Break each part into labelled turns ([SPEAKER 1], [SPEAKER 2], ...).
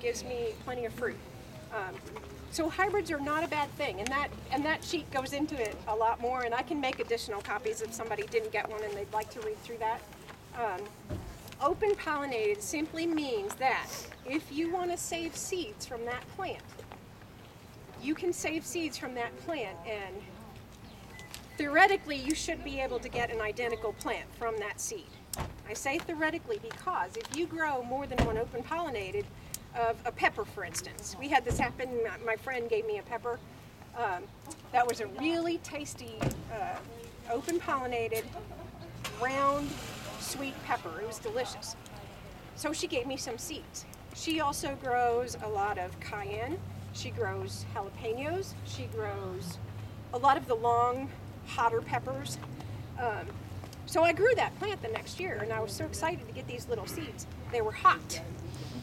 [SPEAKER 1] gives me plenty of fruit. So hybrids are not a bad thing, and that sheet goes into it a lot more, and I can make additional copies if somebody didn't get one and they'd like to read through that. Open pollinated simply means that if you want to save seeds from that plant, you can save seeds from that plant, and theoretically you should be able to get an identical plant from that seed. I say theoretically because if you grow more than one open pollinated of a pepper, for instance, we had this happen. My friend gave me a pepper that was a really tasty open pollinated round sweet pepper. It was delicious. So she gave me some seeds. She also grows a lot of cayenne. She grows jalapenos. She grows a lot of the long, hotter peppers. So I grew that plant the next year, and I was so excited to get these little seeds. They were hot,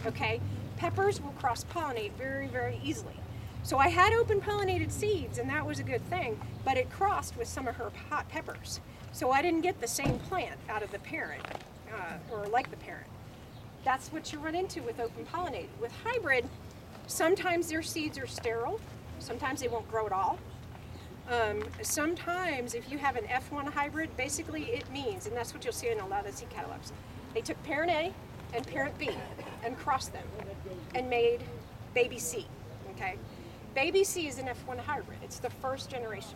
[SPEAKER 1] okay? Peppers will cross-pollinate very, very easily. So I had open pollinated seeds, and that was a good thing, but it crossed with some of her hot peppers. So I didn't get the same plant out of the parent, or like the parent. That's what you run into with open pollinated. With hybrid, sometimes their seeds are sterile, sometimes they won't grow at all. Sometimes if you have an F1 hybrid, basically it means, and that's what you'll see in a lot of the seed catalogs, they took parent A and parent B and crossed them and made baby C, okay? Baby C is an F1 hybrid. It's the first generation.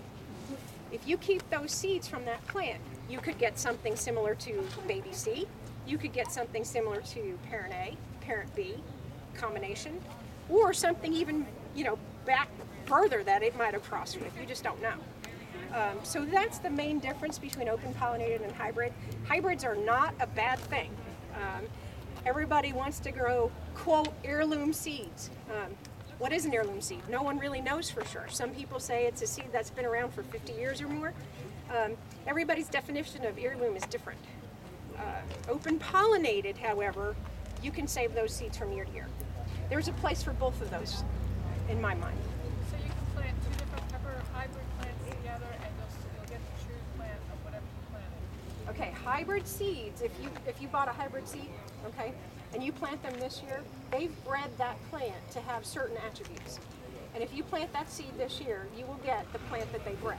[SPEAKER 1] If you keep those seeds from that plant, you could get something similar to baby C. You could get something similar to parent A, parent B combination, or something even, back further that it might have crossed with. You just don't know. So that's the main difference between open pollinated and hybrid. Hybrids are not a bad thing. Everybody wants to grow, quote, heirloom seeds. What is an heirloom seed? No one really knows for sure. Some people say it's a seed that's been around for 50 years or more. Everybody's definition of heirloom is different. Open pollinated, however, you can save those seeds from year to year. There's a place for both of those in my mind.
[SPEAKER 2] So you can plant two different pepper hybrid plants together, and you'll get the true plant of whatever you planted.
[SPEAKER 1] Okay, hybrid seeds, if you bought a hybrid seed, okay, and you plant them this year, they've bred that plant to have certain attributes. And if you plant that seed this year, you will get the plant that they bred.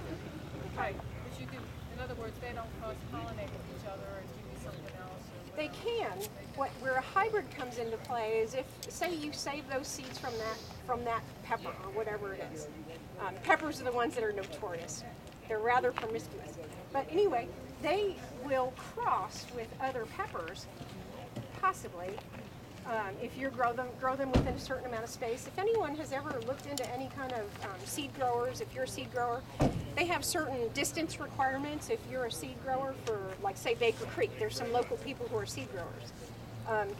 [SPEAKER 2] Okay, but you can, in other words, they don't cross-pollinate with each other or give you something else. Or
[SPEAKER 1] they can. Where a hybrid comes into play is if, say, you save those seeds from that pepper or whatever it is. Peppers are the ones that are notorious. They're rather promiscuous. But anyway, they will cross with other peppers, possibly, if you grow them within a certain amount of space. If anyone has ever looked into any kind of seed growers, if you're a seed grower, they have certain distance requirements. If you're a seed grower for, like, say, Baker Creek, there's some local people who are seed growers.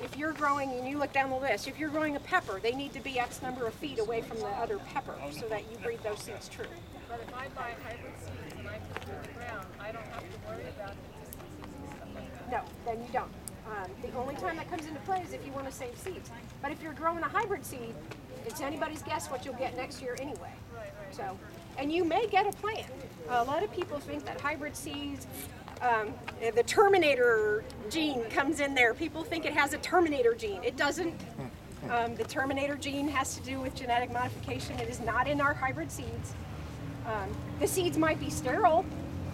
[SPEAKER 1] If you're growing, and you look down the list, if you're growing a pepper, they need to be X number of feet away from the other pepper so that you breed those seeds true.
[SPEAKER 2] But if I buy hybrid seeds and I put them in the ground, I don't have to worry about the distances and stuff like that.
[SPEAKER 1] No, then you don't. The only time that comes into play is if you want to save seeds. But if you're growing a hybrid seed, it's anybody's guess what you'll get next year anyway.
[SPEAKER 2] Right.
[SPEAKER 1] So, and you may get a plant. A lot of people think that hybrid seeds, the Terminator gene comes in there. People think it has a Terminator gene. It doesn't. The Terminator gene has to do with genetic modification. It is not in our hybrid seeds. The seeds might be sterile,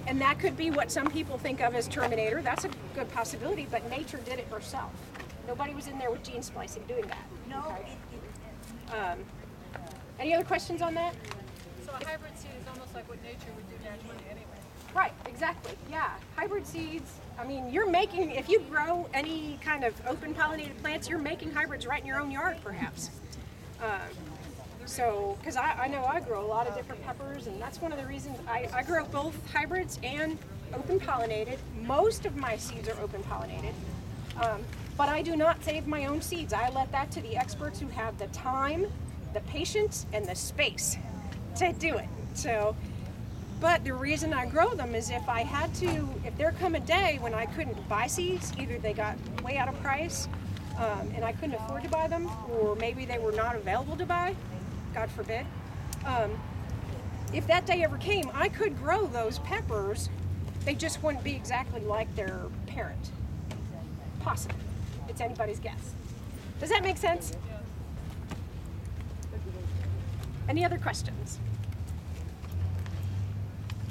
[SPEAKER 1] and that could be what some people think of as Terminator. That's a good possibility, but nature did it herself. Nobody was in there with gene splicing doing that.
[SPEAKER 3] No.
[SPEAKER 1] Okay. Any other questions on that?
[SPEAKER 2] So a hybrid seed is almost like what nature would do naturally anyway.
[SPEAKER 1] Right, exactly. Yeah, hybrid seeds. I mean, you're making, if you grow any kind of open pollinated plants, you're making hybrids right in your own yard, perhaps. So, because I know I grow a lot of different peppers, and that's one of the reasons I grow both hybrids and open pollinated. Most of my seeds are open pollinated, but I do not save my own seeds. I let that to the experts who have the time, the patience, and the space to do it. So, but the reason I grow them is if there come a day when I couldn't buy seeds, either they got way out of price and I couldn't afford to buy them, or maybe they were not available to buy, God forbid. If that day ever came, I could grow those peppers. They just wouldn't be exactly like their parent. Possibly. It's anybody's guess. Does that make sense? Any other questions?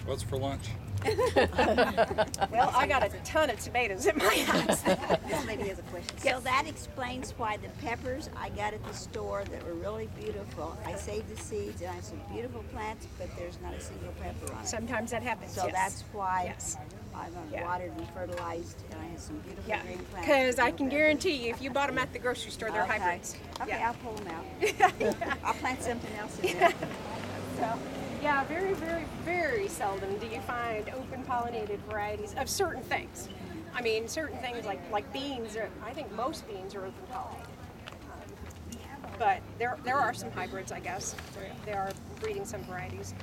[SPEAKER 3] What's for lunch?
[SPEAKER 1] Well, I got a ton of tomatoes at my house.
[SPEAKER 4] This lady has a question.
[SPEAKER 1] Yes.
[SPEAKER 4] So that explains why the peppers I got at the store that were really beautiful, I saved the seeds and I have some beautiful plants, but there's not a single pepper on it.
[SPEAKER 1] Sometimes that happens.
[SPEAKER 4] So
[SPEAKER 1] yes.
[SPEAKER 4] that's why
[SPEAKER 1] Yes.
[SPEAKER 4] I've
[SPEAKER 1] Yeah.
[SPEAKER 4] watered and fertilized and I have some beautiful
[SPEAKER 1] Yeah,
[SPEAKER 4] green plants.
[SPEAKER 1] because I
[SPEAKER 4] with
[SPEAKER 1] can
[SPEAKER 4] no
[SPEAKER 1] guarantee you, if you bought them at the grocery store, they're
[SPEAKER 4] peppers.
[SPEAKER 1] hybrids.
[SPEAKER 4] Okay,
[SPEAKER 1] Yeah.
[SPEAKER 4] I'll pull them out. I'll plant something else in there.
[SPEAKER 1] So, yeah, very, very, very seldom do you find open pollinated varieties of certain things. I mean, certain things like beans. I think most beans are open pollinated. But there are some hybrids, I guess. They are breeding some varieties.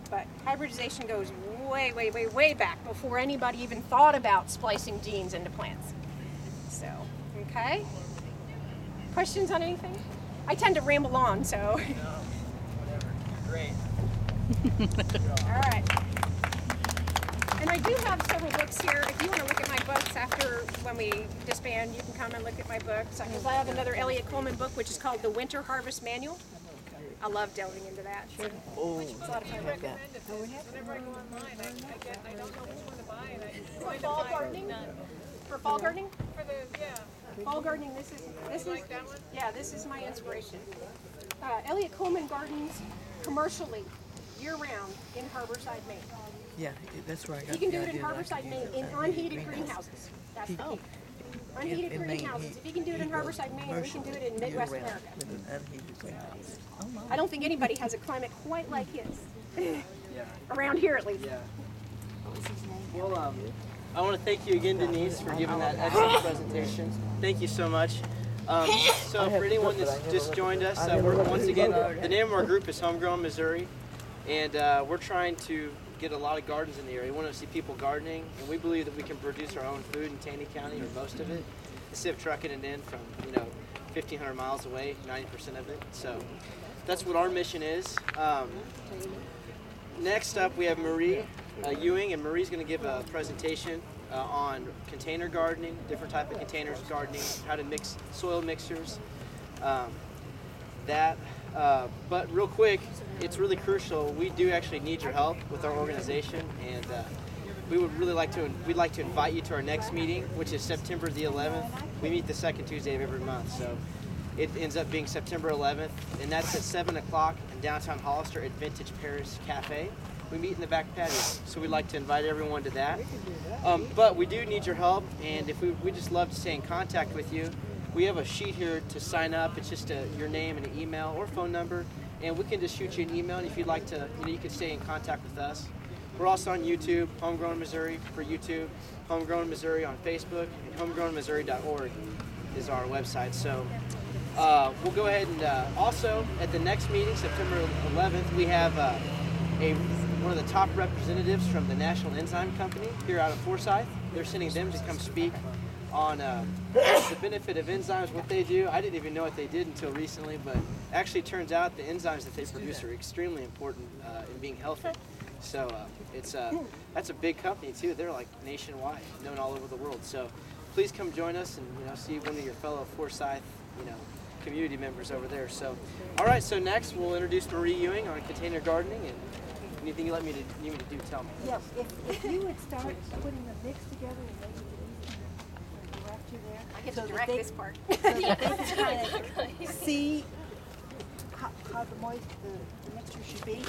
[SPEAKER 1] But hybridization goes way, way, way, way back before anybody even thought about splicing genes into plants. So, okay. Questions on anything? I tend to ramble on, so.
[SPEAKER 5] No, whatever. Great.
[SPEAKER 1] All right. And I do have several books here. If you want to look at my books after when we disband, you can come and look at my books. Because I have another Elliott Coleman book, which is called The Winter Harvest Manual. I love delving into that. Sure. It's a lot of fun.
[SPEAKER 2] Recommend it. Whenever I go online, I don't know which one to buy, and I
[SPEAKER 1] For
[SPEAKER 2] find
[SPEAKER 1] fall
[SPEAKER 2] a
[SPEAKER 1] gardening? For fall gardening?
[SPEAKER 2] for the
[SPEAKER 1] Fall gardening, this is
[SPEAKER 2] like that one?
[SPEAKER 1] yeah, this is my inspiration. Elliott Coleman gardens commercially year-round in Harborside, Maine.
[SPEAKER 6] Yeah, that's where I got
[SPEAKER 1] You can do
[SPEAKER 6] the
[SPEAKER 1] it in
[SPEAKER 6] idea that I
[SPEAKER 1] Harborside,
[SPEAKER 6] could
[SPEAKER 1] Maine,
[SPEAKER 6] use
[SPEAKER 1] in
[SPEAKER 6] it.
[SPEAKER 1] unheated greenhouses. That's the key. Unheated
[SPEAKER 6] In Maine,
[SPEAKER 1] greenhouses. If you can do it in Harborside, Maine, we can do it in Midwest
[SPEAKER 6] year-round
[SPEAKER 1] America.
[SPEAKER 6] with an unheated greenhouse. Oh, my.
[SPEAKER 1] I don't think anybody has a climate quite like his.
[SPEAKER 5] Yeah.
[SPEAKER 1] Around here, at least.
[SPEAKER 5] Yeah.
[SPEAKER 4] What was his name?
[SPEAKER 5] Well, I want to thank you again, Denise, for giving that excellent presentation. Thank you so much. So for anyone that's just joined us, once again, the name of our group is Homegrown Missouri, and we're trying to get a lot of gardens in the area. We want to see people gardening, and we believe that we can produce our own food in Taney County, or most of it, instead of trucking it in from 1,500 miles away, 90% of it. So that's what our mission is. Next up, we have Marie Ewing, and Marie's going to give a presentation on container gardening, different type of containers gardening, how to mix soil mixtures. But real quick, it's really crucial. We do actually need your help with our organization, and we'd like to invite you to our next meeting, which is September the 11th. We meet the second Tuesday of every month, so it ends up being September 11th, and that's at 7 o'clock in downtown Hollister at Vintage Paris Cafe. We meet in the back patio, so we'd like to invite everyone to that. But we do need your help, and if we just love to stay in contact with you. We have a sheet here to sign up. It's just your name and an email or phone number, and we can just shoot you an email. And if you'd like to, you can stay in contact with us. We're also on YouTube, Homegrown Missouri for YouTube, Homegrown Missouri on Facebook, and homegrownmissouri.org is our website. So we'll go ahead and also at the next meeting, September 11th, we have one of the top representatives from the National Enzyme Company here out of Forsyth. They're sending them to come speak on the benefit of enzymes, what they do. I didn't even know what they did until recently, but actually it turns out the enzymes that they produce are extremely important in being healthy. So that's a big company too. They're like nationwide, known all over the world. So please come join us and see one of your fellow Forsyth community members over there. So all right, so next we'll introduce Marie Ewing on container gardening, and anything you need me to do, tell me.
[SPEAKER 7] Yes, if you would start putting the mix together and maybe direct you there.
[SPEAKER 1] I get
[SPEAKER 7] so
[SPEAKER 1] to
[SPEAKER 7] that
[SPEAKER 1] direct
[SPEAKER 7] they-
[SPEAKER 1] this part.
[SPEAKER 7] So that they can kind of see how the mixture should be.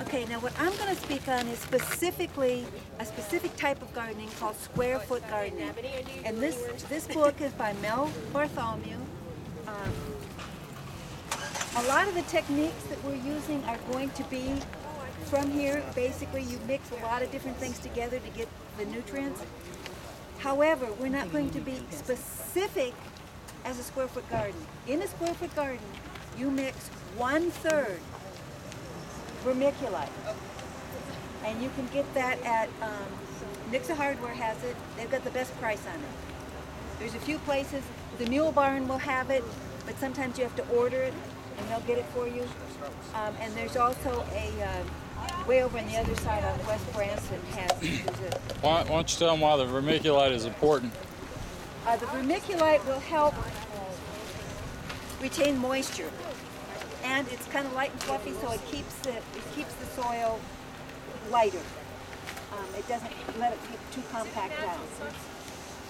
[SPEAKER 7] Okay, now what I'm going to speak on is specifically a specific type of gardening called square foot gardening. And this book is by Mel Bartholomew. A lot of the techniques that we're using are going to be from here. Basically, you mix a lot of different things together to get the nutrients. However, we're not going to be specific as a square foot garden. In a square foot garden, you mix 1/3 vermiculite. And you can get that at Nixa Hardware has it. They've got the best price on it. There's a few places, the Mule Barn will have it, but sometimes you have to order it and they'll get it for you. And there's also a way over on the other side on West Branson
[SPEAKER 3] Why don't you tell them why the vermiculite is important?
[SPEAKER 7] the vermiculite will help retain moisture. and it's kind of light and fluffy, so it keeps the soil lighter. It doesn't let it get too compact down.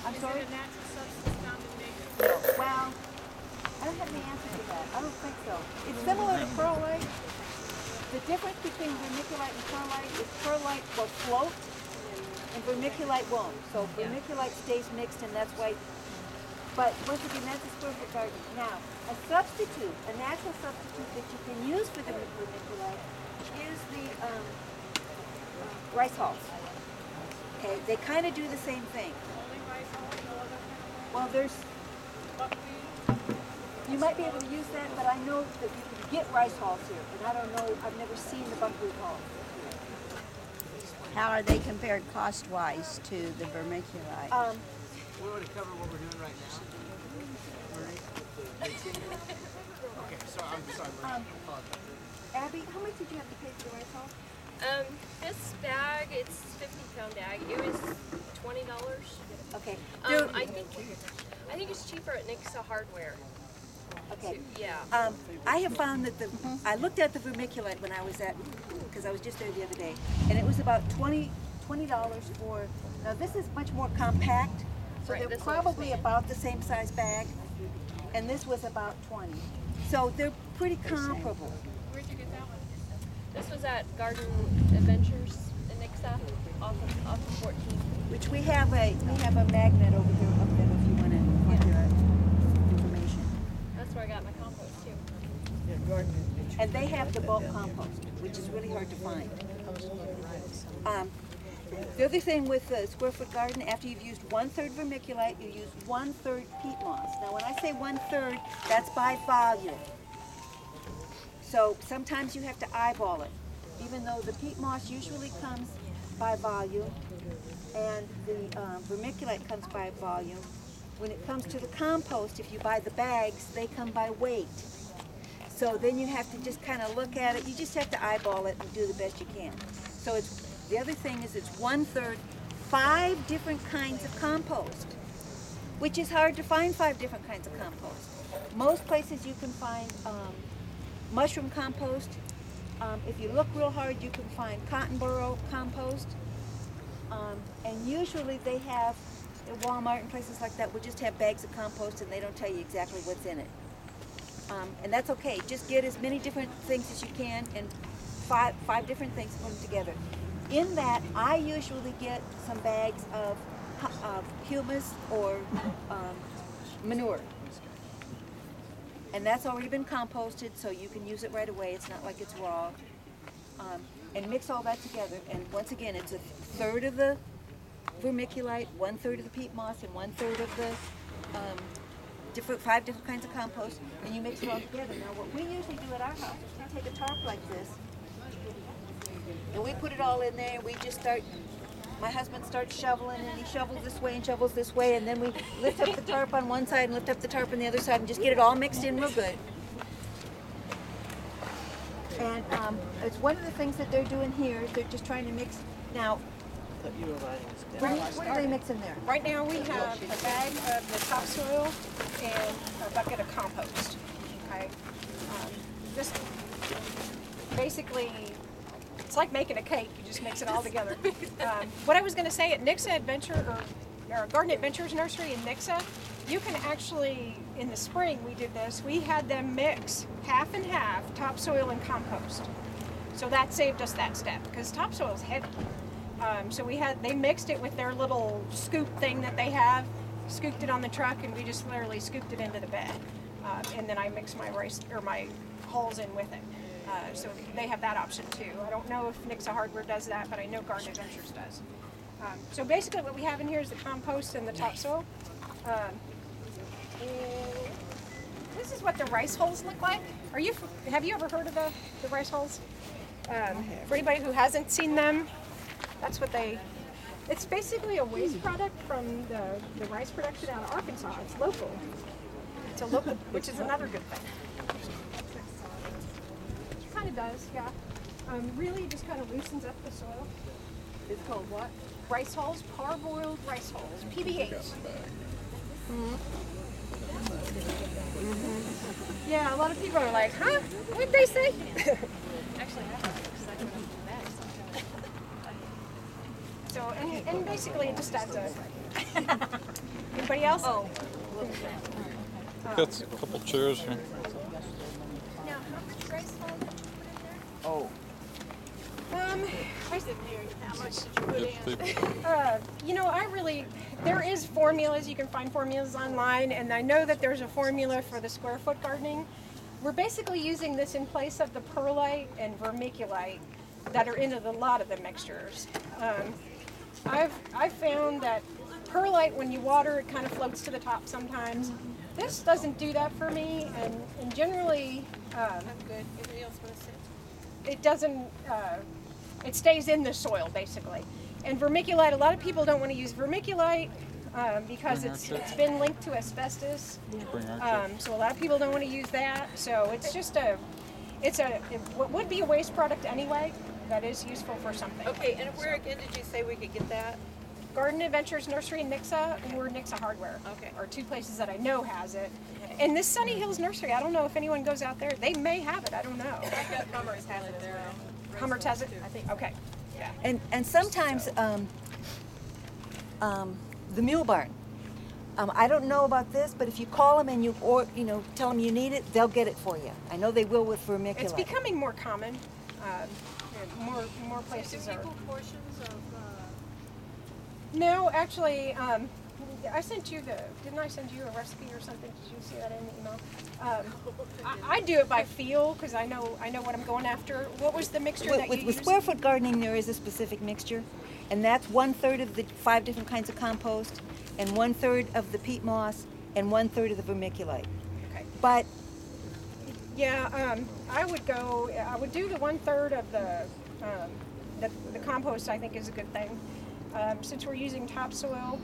[SPEAKER 7] I'm sorry?
[SPEAKER 2] Is it a natural substance found in nature?
[SPEAKER 7] No. Well, I don't have the answer to that. I don't think so. It's similar to perlite. The difference between vermiculite and perlite is perlite will float and vermiculite won't. So vermiculite stays mixed, and that's why. But once again, that's a square foot garden. Now, a substitute, a natural substitute that you can use for the vermiculite is the rice hulls. Okay, they kind of do the same thing.
[SPEAKER 2] Only rice hulls, no other kind
[SPEAKER 7] Well, there's,
[SPEAKER 2] of buckwheat?
[SPEAKER 7] you might be able to use that, but I know that you can get rice hulls here, and I don't know, I've never seen the buckwheat hulls.
[SPEAKER 4] How are they compared cost-wise to the vermiculite?
[SPEAKER 5] We want to cover what we're doing right now. Okay, so I'm sorry.
[SPEAKER 7] Abby, how much did you have to pay for the rice hull?
[SPEAKER 8] This bag, it's 50-pound bag. It was $20.
[SPEAKER 7] Okay.
[SPEAKER 8] I think it's cheaper at Nixa Hardware.
[SPEAKER 7] Okay.
[SPEAKER 8] Yeah.
[SPEAKER 7] I have found that I looked at the vermiculite when I was because I was just there the other day, and it was about $20 for, now this is much more compact, so
[SPEAKER 8] Right,
[SPEAKER 7] they're
[SPEAKER 8] this one's
[SPEAKER 7] probably
[SPEAKER 8] big.
[SPEAKER 7] about the same size bag, and this was about 20. So they're pretty comparable.
[SPEAKER 2] Where'd you get that one?
[SPEAKER 8] This was at Garden Adventures in Nixa, off of 14.
[SPEAKER 7] Which we have a magnet over here up there if you want to information.
[SPEAKER 8] That's where I got my compost too.
[SPEAKER 7] And they have the bulk compost, which is really hard to find. The other thing with the square foot garden, after you've used 1/3 vermiculite, you use 1/3 peat moss. Now when I say 1/3, that's by volume. So sometimes you have to eyeball it, even though the peat moss usually comes by volume and the vermiculite comes by volume. When it comes to the compost, if you buy the bags, they come by weight. So then you have to just kind of look at it. You just have to eyeball it and do the best you can. So the other thing is it's 1/3, 5 different kinds of compost, which is hard to find 5 different kinds of compost. Most places you can find mushroom compost. If you look real hard, you can find cotton burrow compost. And usually they have, at Walmart and places like that, will just have bags of compost and they don't tell you exactly what's in it. And that's okay. Just get as many different things as you can and five different things, put them together. In that, I usually get some bags of humus or manure. And that's already been composted, so you can use it right away. It's not like it's raw. And mix all that together. And once again, it's 1/3 of the vermiculite, 1/3 of the peat moss, and 1/3 of the 5 different kinds of compost, and you mix it all together. Now, what we usually do at our house is we take a tarp like this, and we put it all in there. We just start. My husband starts shoveling, and he shovels this way and shovels this way, and then we lift up the tarp on one side and lift up the tarp on the other side, and just get it all mixed in real good. And it's one of the things that they're doing here. Is they're just trying to mix. Now, what are they mixing there?
[SPEAKER 1] Right now we have a bag of the topsoil and a bucket of compost. Okay, just basically, it's like making a cake. You just mix it all together. What I was going to say at Nixa Adventure or Garden Adventures Nursery in Nixa, you can actually, in the spring we did this. We had them mix half and half topsoil and compost. So that saved us that step because topsoil is heavy. So they mixed it with their little scoop thing that they have, scooped it on the truck, and we just literally scooped it into the bed. And then I mixed my rice or my hulls in with it. So they have that option too. I don't know if Nixa Hardware does that, but I know Garden Adventures does. So basically what we have in here is the compost and the topsoil. And this is what the rice hulls look like. Have you ever heard of the rice hulls? For anybody who hasn't seen them, that's what it's basically a waste product from the rice production out of Arkansas. It's local. It's a local, which is another good thing. Kind of does, yeah. Really just kind of loosens up the soil.
[SPEAKER 7] It's called what?
[SPEAKER 1] Rice hulls, parboiled rice hulls, PBH. Yeah, a lot of people are like, huh? What'd they say?
[SPEAKER 8] Actually, I have it because I don't know the bags.
[SPEAKER 1] So, and basically it just adds a... Anybody else? Oh.
[SPEAKER 3] Got a couple chairs here.
[SPEAKER 8] Now, how much rice hull did you put in there?
[SPEAKER 5] Oh,
[SPEAKER 2] I didn't hear you. How much did you put in?
[SPEAKER 1] You know, there is formulas, you can find formulas online, and I know that there's a formula for the square foot gardening. We're basically using this in place of the perlite and vermiculite that are in a lot of the mixtures. I've found that perlite, when you water, it kind of floats to the top sometimes. This doesn't do that for me, and generally,
[SPEAKER 2] I'm good. Anybody else want to sit?
[SPEAKER 1] it doesn't, it stays in the soil basically. And vermiculite, a lot of people don't want to use vermiculite because it's been linked to asbestos. So a lot of people don't want to use that. So it's just it would be a waste product anyway. That is useful for something.
[SPEAKER 2] Okay, and where again did you say we could get that?
[SPEAKER 1] Garden Adventures Nursery in Nixa or Nixa Hardware are two places that I know has it. And this Sunny Hills Nursery, I don't know if anyone goes out there. They may have it. I don't know.
[SPEAKER 2] I got Hummers has it there.
[SPEAKER 1] Hummers has it? I think. Okay. Yeah.
[SPEAKER 7] And sometimes the mule barn. I don't know about this, but if you call them and tell them you need it, they'll get it for you. I know they will with vermiculite.
[SPEAKER 1] It's becoming more common. More places are.
[SPEAKER 2] Equal portions of.
[SPEAKER 1] No, actually, I sent you didn't I send you a recipe or something? Did you see that in the email? I do it by feel because I know what I'm going after. What was the mixture that you
[SPEAKER 7] With
[SPEAKER 1] used?
[SPEAKER 7] square foot gardening, there is a specific mixture, and that's 1/3 of the 5 different kinds of compost, and 1/3 of the peat moss, and 1/3 of the vermiculite.
[SPEAKER 1] Okay.
[SPEAKER 7] But
[SPEAKER 1] Yeah, I would do the 1/3 of the compost. I think is a good thing. Since we're using topsoil,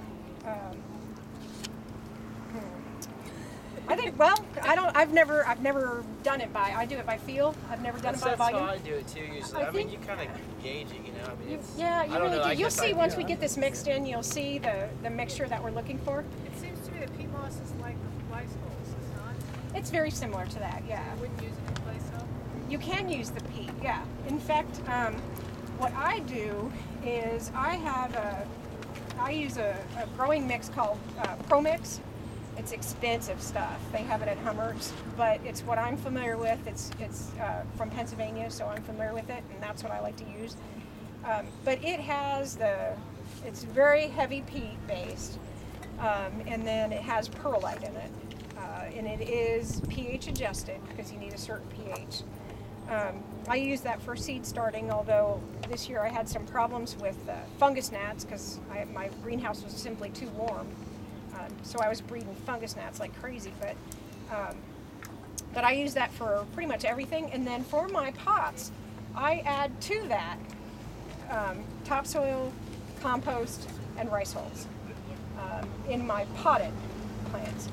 [SPEAKER 1] I think. Well, I've never done it by. I do it by feel. I've never done it by volume.
[SPEAKER 5] That's how I do it too. Usually, I mean, you kind of gauge it, you know. I mean, it's,
[SPEAKER 1] Yeah, you
[SPEAKER 5] I don't
[SPEAKER 1] really
[SPEAKER 5] know,
[SPEAKER 1] do.
[SPEAKER 5] I
[SPEAKER 1] You'll
[SPEAKER 5] guess
[SPEAKER 1] see
[SPEAKER 5] I-
[SPEAKER 1] once we get this mixed in. You'll see the mixture that we're looking for.
[SPEAKER 2] It seems to me that peat moss is like the rice hulls, is not?
[SPEAKER 1] It's very similar to that. Yeah.
[SPEAKER 2] I wouldn't use it in place of.
[SPEAKER 1] You can use the peat, yeah. In fact, what I do is I use a growing mix called Pro Mix. It's expensive stuff. They have it at Hummers, but it's what I'm familiar with. It's from Pennsylvania, so I'm familiar with it, and that's what I like to use. But it has it's very heavy peat based, and then it has perlite in it, and it is pH adjusted because you need a certain pH. I use that for seed starting, although this year I had some problems with fungus gnats because my greenhouse was simply too warm. So I was breeding fungus gnats like crazy, but I use that for pretty much everything. And then for my pots, I add to that topsoil, compost, and rice hulls in my potted plants.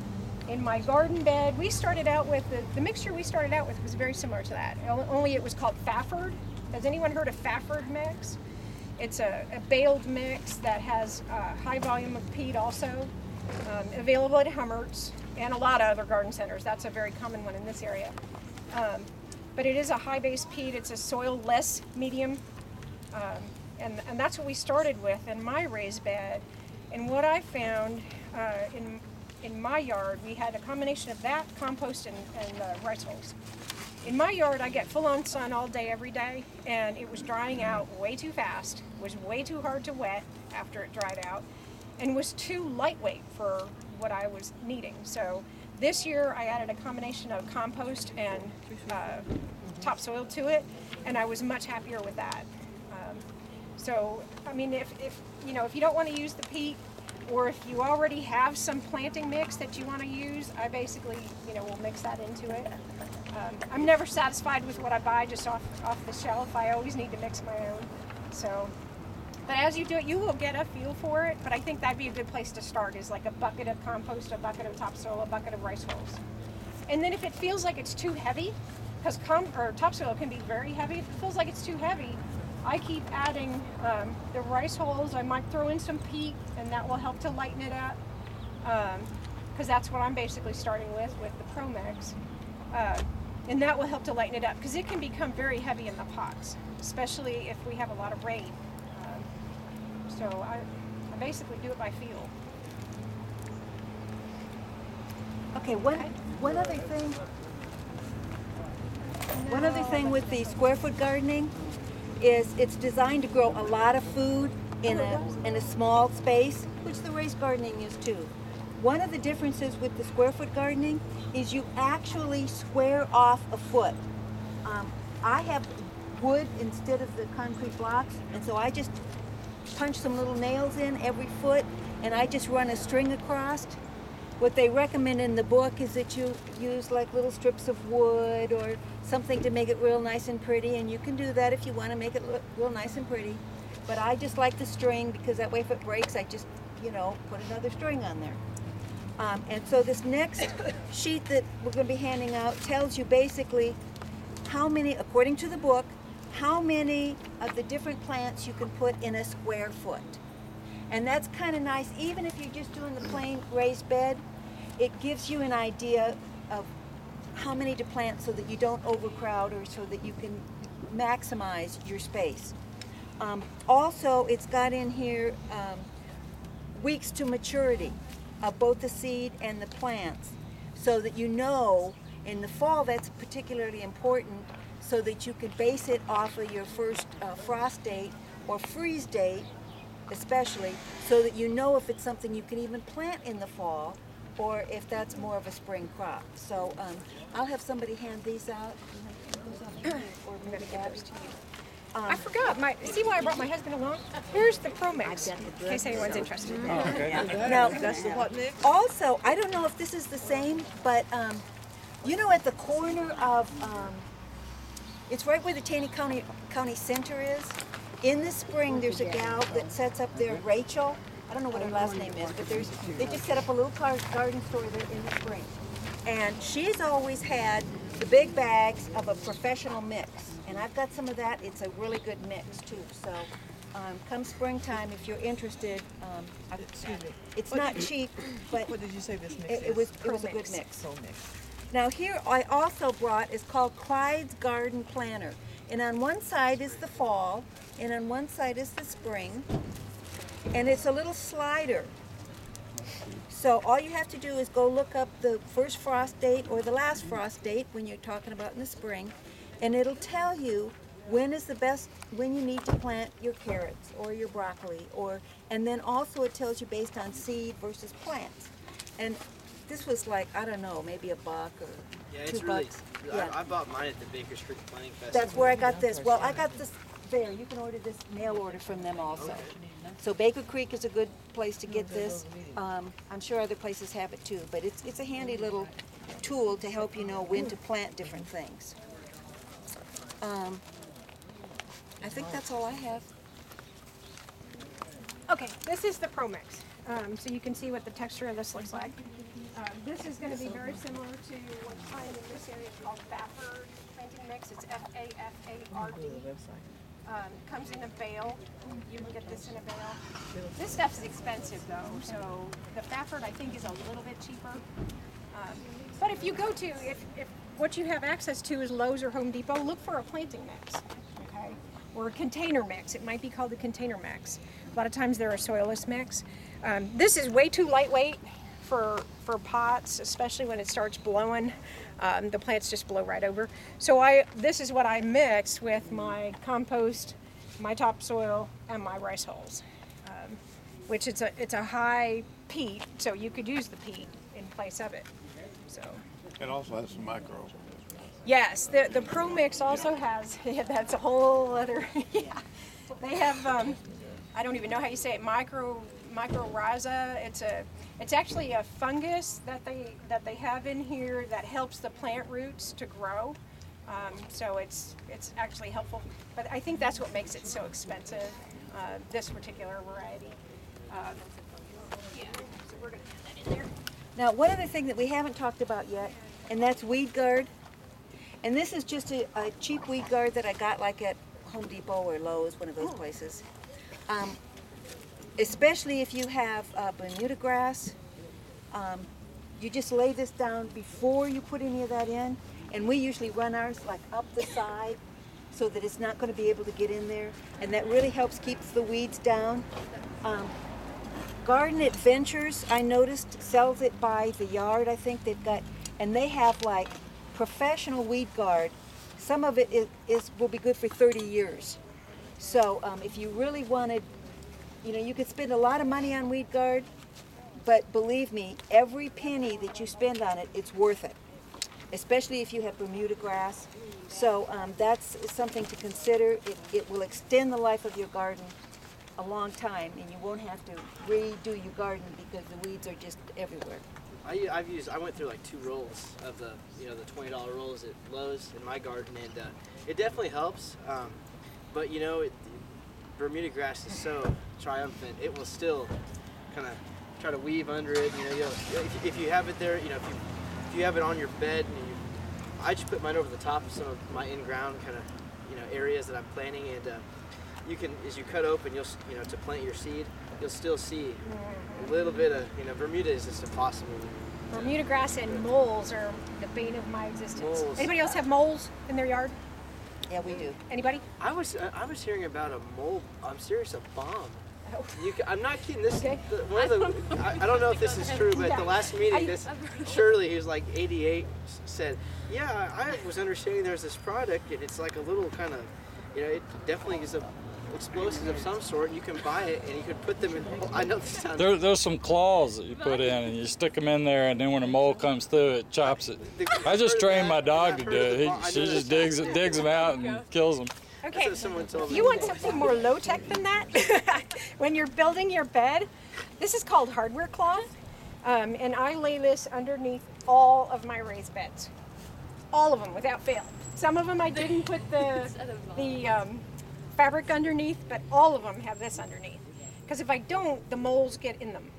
[SPEAKER 1] In my garden bed, we started out with, the mixture we started out with was very similar to that, only it was called Fafford. Has anyone heard of Fafford mix? It's a baled mix that has a high volume of peat also, available at Hummer's and a lot of other garden centers. That's a very common one in this area. But it is a high base peat, it's a soil-less medium, and that's what we started with in my raised bed. And what I found in my yard, we had a combination of that, compost, and rice hulls. In my yard, I get full-on sun all day, every day, and it was drying out way too fast, was way too hard to wet after it dried out, and was too lightweight for what I was needing. So this year, I added a combination of compost and topsoil to it, and I was much happier with that. So, I mean, if you don't want to use the peat, or if you already have some planting mix that you want to use, I basically, will mix that into it. I'm never satisfied with what I buy just off the shelf. I always need to mix my own. So, but as you do it, you will get a feel for it. But I think that'd be a good place to start, is like a bucket of compost, a bucket of topsoil, a bucket of rice hulls. And then if it feels like it's too heavy, because topsoil can be very heavy, if it feels like it's too heavy, I keep adding the rice hulls. I might throw in some peat, and that will help to lighten it up, because that's what I'm basically starting with the Pro Mix. And that will help to lighten it up because it can become very heavy in the pots, especially if we have a lot of rain. So I basically do it by feel.
[SPEAKER 7] Okay, one other thing. One other thing with the square foot gardening is it's designed to grow a lot of food in a small space, which the raised gardening is too. One of the differences with the square foot gardening is you actually square off a foot. I have wood instead of the concrete blocks, and so I just punch some little nails in every foot, and I just run a string across. What they recommend in the book is that you use like little strips of wood or something to make it real nice and pretty, and you can do that if you want to make it look real nice and pretty. But I just like the string because that way if it breaks, I just, put another string on there. And so this next sheet that we're going to be handing out tells you basically how many, according to the book, how many of the different plants you can put in a square foot. And that's kind of nice, even if you're just doing the plain raised bed, it gives you an idea of how many to plant so that you don't overcrowd or so that you can maximize your space. Also, it's got in here weeks to maturity of both the seed and the plants, so that you know in the fall that's particularly important, so that you can base it off of your first frost date or freeze date, especially, so that you know if it's something you can even plant in the fall or if that's more of a spring crop. So I'll have somebody hand these out. Or maybe Gab's to you.
[SPEAKER 1] I forgot. See why I brought my husband along? Here's the Pro Mix, in case anyone's interested.
[SPEAKER 7] Now,
[SPEAKER 6] That's the what mix?
[SPEAKER 7] also, I don't know if this is the same, but at the corner of, it's right where the Taney County Center is. In the spring, there's a gal that sets up there, Rachel. I don't know what her last name is, but they just set up a little garden store there in the spring. And she's always had the big bags of a professional mix. And I've got some of that. It's a really good mix too. So come springtime, if you're interested, it's not cheap, but
[SPEAKER 6] What did you say this mix
[SPEAKER 7] it was a good mix.
[SPEAKER 6] Pro mix.
[SPEAKER 7] Now here I also brought is called Clyde's Garden Planner. And on one side is the fall, and on one side is the spring. And it's a little slider. So all you have to do is go look up the first frost date or the last frost date when you're talking about in the spring, and it'll tell you when you need to plant your carrots or your broccoli, and then also it tells you based on seed versus plants. And this was like, I don't know, maybe $1 or
[SPEAKER 5] Yeah,
[SPEAKER 7] $2. Yeah.
[SPEAKER 5] I bought mine at the Baker Street Planting Festival.
[SPEAKER 7] That's where I got this. Well, I got this there. You can order this mail order from them also. So Baker Creek is a good place to get this. I'm sure other places have it too, but it's a handy little tool to help you know when to plant different things. I think that's all I have.
[SPEAKER 1] Okay, this is the Pro Mix. So you can see what the texture of this looks like. This is going to be very similar to what's found in this area called Fafford Planting Mix. It's F-A-F-A-R-D. Comes in a bale. You can get this in a bale. This stuff is expensive though, so the Fafford I think is a little bit cheaper. But if you go to, if what you have access to is Lowe's or Home Depot, look for a planting mix, okay? Or a container mix. It might be called a container mix. A lot of times they're a soilless mix. This is way too lightweight for pots, especially when it starts blowing. The plants just blow right over. So this is what I mix with my compost, my topsoil, and my rice hulls, which it's a high peat, so you could use the peat in place of it. So.
[SPEAKER 9] It also has some micro.
[SPEAKER 1] Yes, the Pro Mix also has. Yeah, that's a whole other. Yeah, they have. I don't even know how you say it. Mycorrhiza. It's actually a fungus that they have in here that helps the plant roots to grow. So it's actually helpful. But I think that's what makes it so expensive. This particular variety. Yeah. So we're gonna add that in there.
[SPEAKER 7] Now, one other thing that we haven't talked about yet, and that's weed guard. And this is just a cheap weed guard that I got like at Home Depot or Lowe's, one of those places. Especially if you have Bermuda grass, you just lay this down before you put any of that in, And we usually run ours like up the side so that it's not going to be able to get in there. And that really helps keeps the weeds down. Garden Adventures, I noticed, sells it by the yard, I think they've got, and they have like professional weed guard. Some of it will be good for 30 years. So if you really wanted, you know, you could spend a lot of money on weed guard, but believe me, every penny that you spend on it, it's worth it, especially if you have Bermuda grass. So that's something to consider. It will extend the life of your garden a long time, and you won't have to redo your garden because the weeds are just everywhere.
[SPEAKER 5] I went through like 2 rolls of the the $20 rolls at Lowe's in my garden, and it definitely helps. But you know, Bermuda grass is so triumphant; it will still kind of try to weave under it. You know, if you have it there, you know, if you have it on your bed, and I just put mine over the top of some of my in-ground kind of areas that I'm planting, and you can, as you cut open, to plant your seed, you'll still see a little bit of, Bermuda is just impossible.
[SPEAKER 1] Bermuda grass and moles are the bane of my existence.
[SPEAKER 5] Moles.
[SPEAKER 1] Anybody else have moles in their yard?
[SPEAKER 7] Yeah, we do.
[SPEAKER 1] Anybody?
[SPEAKER 5] I was hearing about a mole. I'm serious, a bomb. I'm not kidding. This
[SPEAKER 1] Okay.
[SPEAKER 5] I don't know if this is true, but at the last meeting, Shirley, who's like 88, said, "Yeah, I was understanding there's this product, and it's like a little kind of, it definitely is a explosives of some sort. You can buy it, and you could put them in. I know this sounds.
[SPEAKER 3] There's some claws that you put in, and you stick them in there, and then when a mole comes through, it chops it. I just trained my dog to do it. She just digs them out and kills them.
[SPEAKER 1] Okay,
[SPEAKER 5] Someone told me.
[SPEAKER 1] you want something more low-tech than that? When you're building your bed, this is called hardware cloth, and I lay this underneath all of my raised beds. All of them, without fail. Some of them I didn't put the fabric underneath, but all of them have this underneath. Because if I don't, the moles get in them.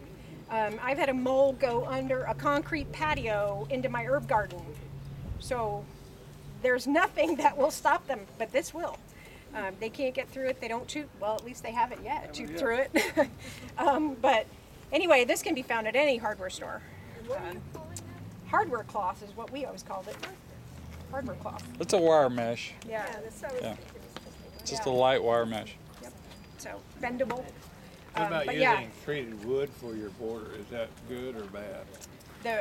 [SPEAKER 1] I've had a mole go under a concrete patio into my herb garden. So there's nothing that will stop them, but this will. They can't get through it. They don't chew. Well, at least they haven't yet chewed through it. But anyway, this can be found at any hardware store. Hardware cloth is what we always called it. Hardware cloth.
[SPEAKER 3] It's a wire mesh.
[SPEAKER 1] Yeah.
[SPEAKER 3] Yeah. Just a light wire mesh.
[SPEAKER 1] Yep. So bendable.
[SPEAKER 9] What about
[SPEAKER 1] but
[SPEAKER 9] using
[SPEAKER 1] yeah,
[SPEAKER 9] treated wood for your border? Is that good or bad?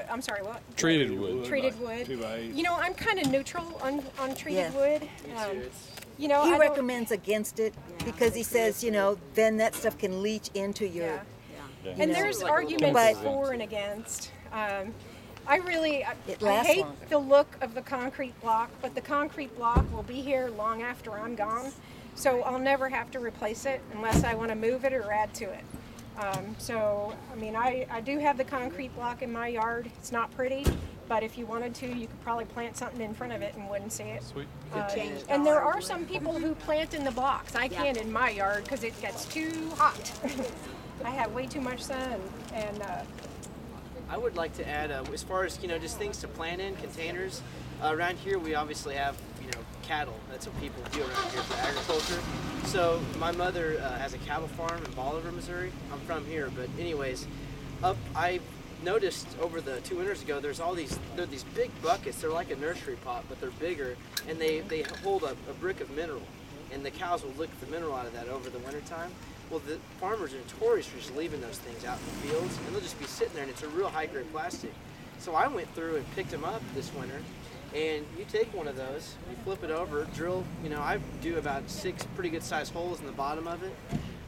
[SPEAKER 1] I'm sorry, what?
[SPEAKER 3] Treated wood.
[SPEAKER 1] Treated
[SPEAKER 9] like
[SPEAKER 1] wood.
[SPEAKER 9] 2x8?
[SPEAKER 1] You know, I'm kind of neutral on treated
[SPEAKER 7] Yeah.
[SPEAKER 1] wood.
[SPEAKER 5] Me too. It's,
[SPEAKER 1] You know,
[SPEAKER 7] He
[SPEAKER 1] I don't-
[SPEAKER 7] recommends against it because he says, then that stuff can leach into your.
[SPEAKER 1] Yeah.
[SPEAKER 3] Yeah.
[SPEAKER 1] And
[SPEAKER 7] know.
[SPEAKER 1] there's
[SPEAKER 5] Like a little
[SPEAKER 1] arguments
[SPEAKER 7] But-
[SPEAKER 1] for and against. I
[SPEAKER 7] It
[SPEAKER 1] I
[SPEAKER 7] lasts
[SPEAKER 1] hate
[SPEAKER 7] longer.
[SPEAKER 1] the look of the concrete block, but the concrete block will be here long after I'm gone. So I'll never have to replace it unless I want to move it or add to it. I do have the concrete block in my yard. It's not pretty, but if you wanted to, you could probably plant something in front of it and wouldn't see it.
[SPEAKER 3] Sweet.
[SPEAKER 1] And there are some people who plant in the blocks. I can't in my yard because it gets too hot. I have way too much sun, and
[SPEAKER 5] I would like to add, as far as just things to plant in containers. Around here, we obviously have cattle. That's what people do around here for agriculture. So my mother has a cattle farm in Bolivar, Missouri. I'm from here, but anyways, I noticed over the 2 winters ago, they're these big buckets. They're like a nursery pot, but they're bigger, and they hold a brick of mineral, and the cows will lick the mineral out of that over the wintertime. Well, the farmers are notorious for just leaving those things out in the fields, and they'll just be sitting there, and it's a real high-grade plastic. So I went through and picked them up this winter, and you take one of those, you flip it over, drill, I do about 6 pretty good-sized holes in the bottom of it.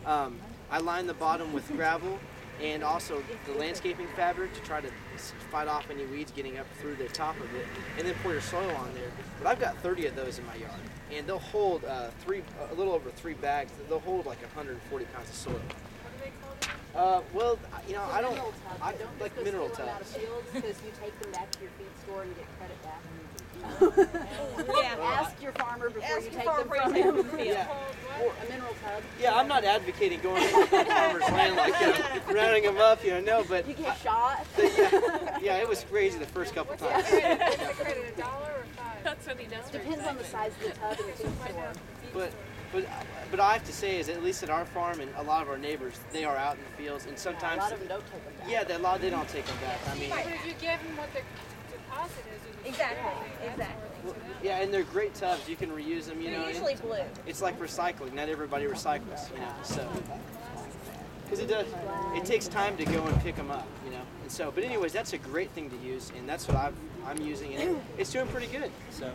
[SPEAKER 5] I line the bottom with gravel and also the landscaping fabric to try to fight off any weeds getting up through the top of it, and then pour your soil on there. But I've got 30 of those in my yard, and they'll hold a little over 3 bags. They'll hold like 140 pounds of soil. Well, I don't like mineral tubs.
[SPEAKER 8] Because you take them back to your feed store and you get credit back. Ask your farmer before you take them from him.
[SPEAKER 5] Yeah.
[SPEAKER 8] A mineral tub.
[SPEAKER 5] Yeah, I'm not advocating going to the farmer's land like rounding them up, no, but
[SPEAKER 8] You get shot.
[SPEAKER 5] yeah, it was crazy the first couple times.
[SPEAKER 2] Credit $1 or $5?
[SPEAKER 8] That's what he does. Depends on the size of the tub and the feed store.
[SPEAKER 5] But I have to say is at least at our farm and a lot of our neighbors, they are out in the fields, and
[SPEAKER 8] A
[SPEAKER 5] sometimes
[SPEAKER 8] lot of them don't take them back.
[SPEAKER 5] they don't take them back. I mean,
[SPEAKER 2] But if you give them what the deposit is, you can
[SPEAKER 1] Exactly,
[SPEAKER 2] share it.
[SPEAKER 1] exactly.
[SPEAKER 5] Yeah, and they're great tubs. You can reuse them. You know,
[SPEAKER 8] They're usually blue.
[SPEAKER 5] it's like recycling. Not everybody recycles. You know, so because it takes time to go and pick them up. You know, and so. But anyways, that's a great thing to use, and that's what I'm using, and it's doing pretty good. So.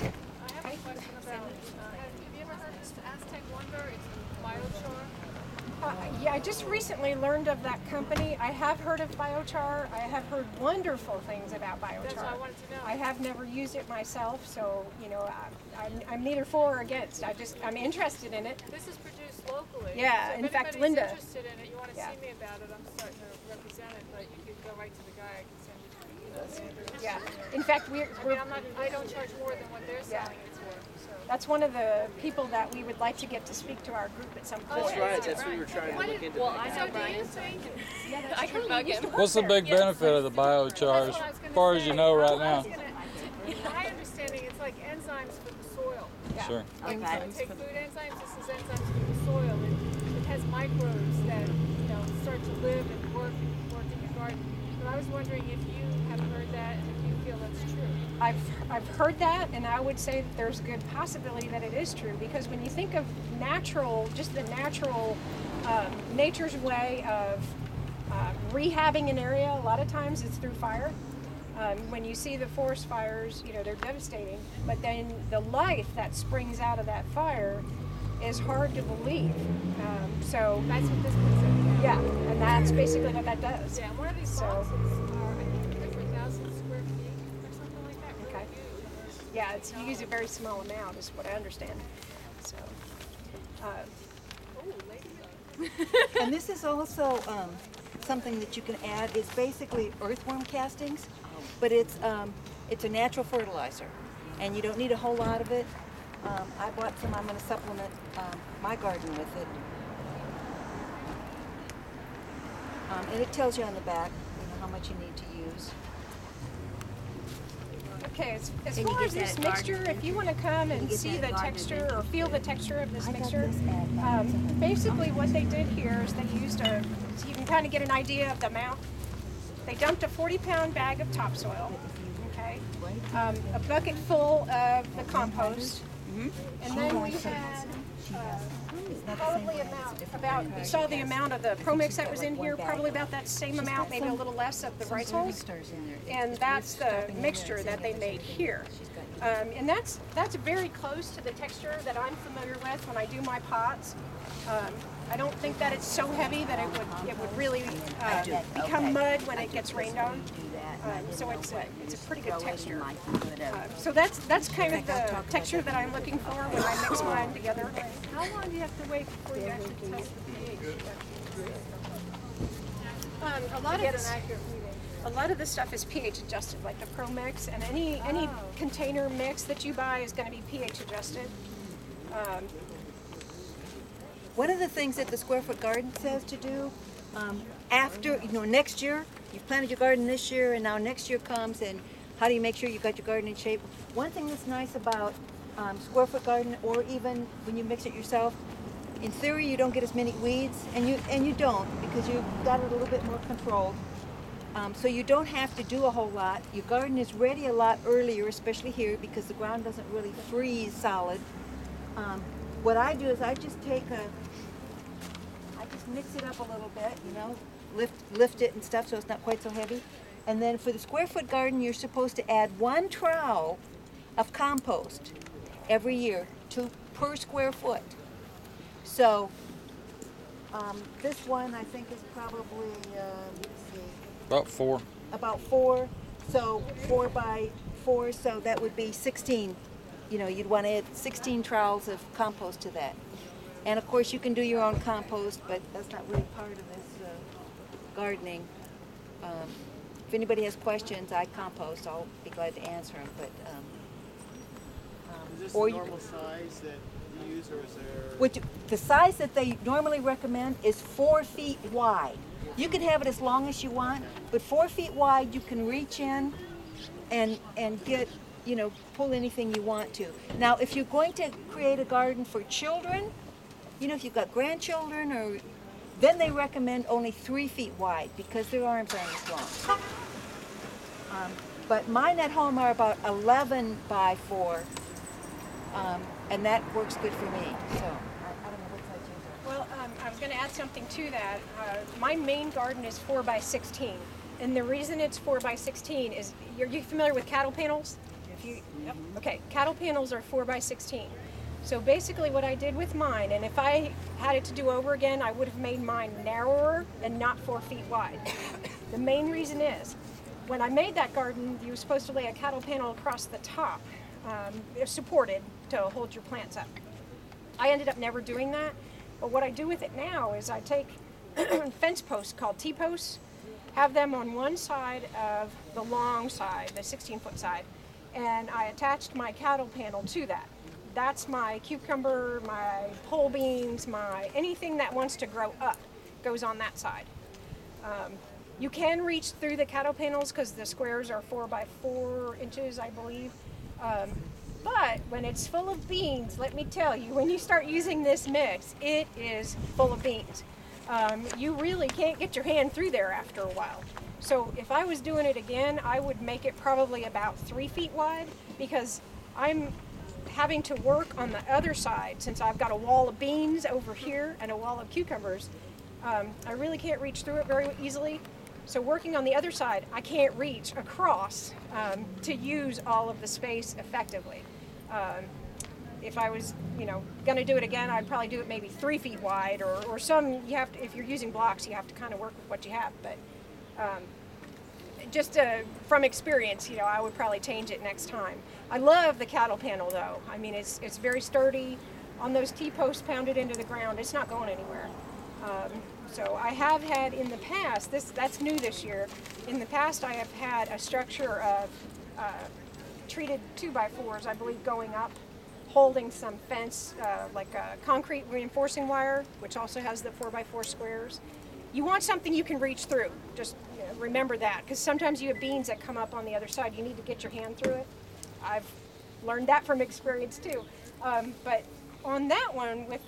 [SPEAKER 2] I have a question about, have you ever heard of this Aztec Wonder? It's biochar.
[SPEAKER 1] Yeah, I just recently learned of that company. I have heard of biochar. I have heard wonderful things about biochar.
[SPEAKER 2] That's what I wanted to know.
[SPEAKER 1] I have never used it myself, so you know, I'm neither for or against. I'm interested in it.
[SPEAKER 2] This is produced locally.
[SPEAKER 1] Yeah,
[SPEAKER 2] So if
[SPEAKER 1] in fact,
[SPEAKER 2] anybody's
[SPEAKER 1] Linda.
[SPEAKER 2] interested in it, you want to
[SPEAKER 1] Yeah.
[SPEAKER 2] see me about it, I'm starting to represent it, but you could go right to the guy. I can send you.
[SPEAKER 1] Yeah, in fact,
[SPEAKER 2] I mean, I don't charge more than what they're selling it for. So.
[SPEAKER 1] that's one of the people that we would like to get to speak to our group at some point.
[SPEAKER 5] That's right. That's what we were trying to look into.
[SPEAKER 8] Well, I know Brian, so I can bug him.
[SPEAKER 3] What's the big benefit of the biochar as far as you know right now?
[SPEAKER 2] My understanding, it's like enzymes for the soil.
[SPEAKER 3] Sure.
[SPEAKER 2] So take food enzymes, this is enzymes for the soil. It has microbes that start to live and work in your garden. But I was wondering if you have heard that and if you feel that's true.
[SPEAKER 1] I've heard that, and I would say that there's a good possibility that it is true, because when you think of natural, just the natural, nature's way of rehabbing an area, a lot of times it's through fire. When you see the forest fires, they're devastating, but then the life that springs out of that fire is hard to believe. So
[SPEAKER 2] That's what this one said.
[SPEAKER 1] yeah, and that's basically what that does.
[SPEAKER 2] Yeah, one of these
[SPEAKER 1] So-
[SPEAKER 2] boxes are, I think, like 1,000 square feet or something like that. Really
[SPEAKER 1] Okay.
[SPEAKER 2] huge.
[SPEAKER 1] Yeah, you use a very small amount, is what I understand. So,
[SPEAKER 7] And this is also something that you can add. Is basically earthworm castings, but it's a natural fertilizer, and you don't need a whole lot of it. I bought some. I'm going to supplement my garden with it, and it tells you on the back, how much you need to use.
[SPEAKER 1] okay, as
[SPEAKER 4] And you
[SPEAKER 1] far
[SPEAKER 4] get
[SPEAKER 1] as this
[SPEAKER 4] that garden-
[SPEAKER 1] mixture, if you want to come and
[SPEAKER 4] get
[SPEAKER 1] see
[SPEAKER 4] that
[SPEAKER 1] the
[SPEAKER 4] garden
[SPEAKER 1] texture
[SPEAKER 4] in.
[SPEAKER 1] or feel the texture of this
[SPEAKER 4] I got
[SPEAKER 1] mixture,
[SPEAKER 4] this at,
[SPEAKER 1] basically what they did here is they used so you can kind of get an idea of the amount. They dumped a 40-pound bag of topsoil, okay, a bucket full of the compost, and then we had probably you saw the amount of the pro mix that was in here, probably about that same amount, maybe a little less of the rice hulls, and that's the mixture that they made here. And that's very close to the texture that I'm familiar with when I do my pots. I don't think that it's so heavy that it would really become mud when it gets rained on. So it's a pretty good texture. So that's kind of the texture that I'm looking for when I mix mine together.
[SPEAKER 2] How long do you have to wait before you actually test the pH?
[SPEAKER 1] A lot of the stuff is pH adjusted, like the Pro Mix, and any container mix that you buy is going to be pH adjusted.
[SPEAKER 7] One of the things that the Square Foot Garden says to do, after, next year, you've planted your garden this year, and now next year comes, and how do you make sure you got your garden in shape? One thing that's nice about Square Foot Garden, or even when you mix it yourself, in theory you don't get as many weeds, and you don't, because you've got it a little bit more controlled. So you don't have to do a whole lot. Your garden is ready a lot earlier, especially here, because the ground doesn't really freeze solid. What I do is I just mix it up a little bit, lift it and stuff so it's not quite so heavy. And then for the Square Foot Garden, you're supposed to add 1 trowel of compost every year per square foot. So this one I think is probably, let's see,
[SPEAKER 3] About 4.
[SPEAKER 7] about 4. So 4 by 4, so that would be 16. You'd want to add 16 trowels of compost to that. And of course you can do your own compost, but that's not really part of this gardening. If anybody has questions, I compost. I'll be glad to answer them. But
[SPEAKER 5] Is this
[SPEAKER 7] or
[SPEAKER 5] the
[SPEAKER 7] you
[SPEAKER 5] normal size that you use, or is there?
[SPEAKER 7] the size that they normally recommend is 4 feet wide. You can have it as long as you want, but 4 feet wide you can reach in and get, pull anything you want to. Now, if you're going to create a garden for children, if you've got grandchildren, then they recommend only 3 feet wide because their arms aren't as long. But mine at home are about 11 by 4, and that works good for me. So I don't know what size yours are.
[SPEAKER 1] Well, I was going to add something to that. My main garden is 4 by 16, and the reason it's 4 by 16 is, you familiar with cattle panels? Yep. Okay, cattle panels are 4 by 16. So basically what I did with mine, and if I had it to do over again, I would have made mine narrower and not 4 feet wide. The main reason is, when I made that garden, you were supposed to lay a cattle panel across the top, supported to hold your plants up. I ended up never doing that, but what I do with it now is I take fence posts called T-posts, have them on one side of the long side, the 16-foot side, and I attached my cattle panel to that. That's my cucumber, my pole beans, my anything that wants to grow up goes on that side. You can reach through the cattle panels because the squares are 4 by 4 inches, I believe. But when it's full of beans, let me tell you, when you start using this mix, it is full of beans. You really can't get your hand through there after a while. So if I was doing it again, I would make it probably about 3 feet wide, because I'm having to work on the other side. Since I've got a wall of beans over here and a wall of cucumbers, I really can't reach through it very easily. So working on the other side, I can't reach across to use all of the space effectively. If I was, going to do it again, I'd probably do it maybe 3 feet wide, or some. You have to, if you're using blocks, you have to kind of work with what you have. But just from experience, I would probably change it next time. I love the cattle panel though. I mean, it's very sturdy. On those T-posts pounded into the ground, it's not going anywhere. So I have had in the past, that's new this year, in the past I have had a structure of treated 2x4s, I believe, going up, holding some fence, like a concrete reinforcing wire, which also has the 4x4 squares. You want something you can reach through. Just remember that, because sometimes you have beans that come up on the other side. You need to get your hand through it. I've learned that from experience too. But on that one, with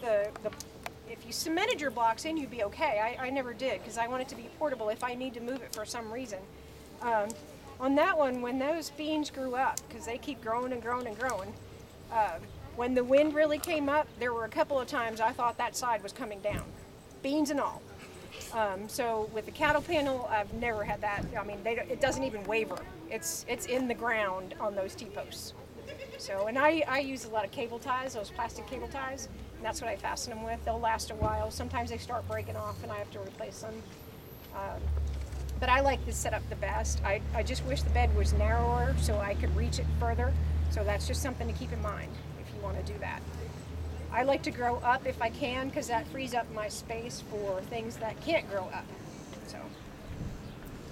[SPEAKER 1] if you cemented your blocks in, you'd be okay. I never did, because I want it to be portable if I need to move it for some reason. On that one, when those beans grew up, because they keep growing and growing and growing, when the wind really came up, there were a couple of times I thought that side was coming down, beans and all. So with the cattle panel, I've never had that. I mean, it doesn't even waver. It's in the ground on those T-posts. So, and I use a lot of cable ties, those plastic cable ties, and that's what I fasten them with. They'll last a while. Sometimes they start breaking off and I have to replace them. But I like this setup the best. I just wish the bed was narrower so I could reach it further. So that's just something to keep in mind if you want to do that. I like to grow up if I can, because that frees up my space for things that can't grow up. So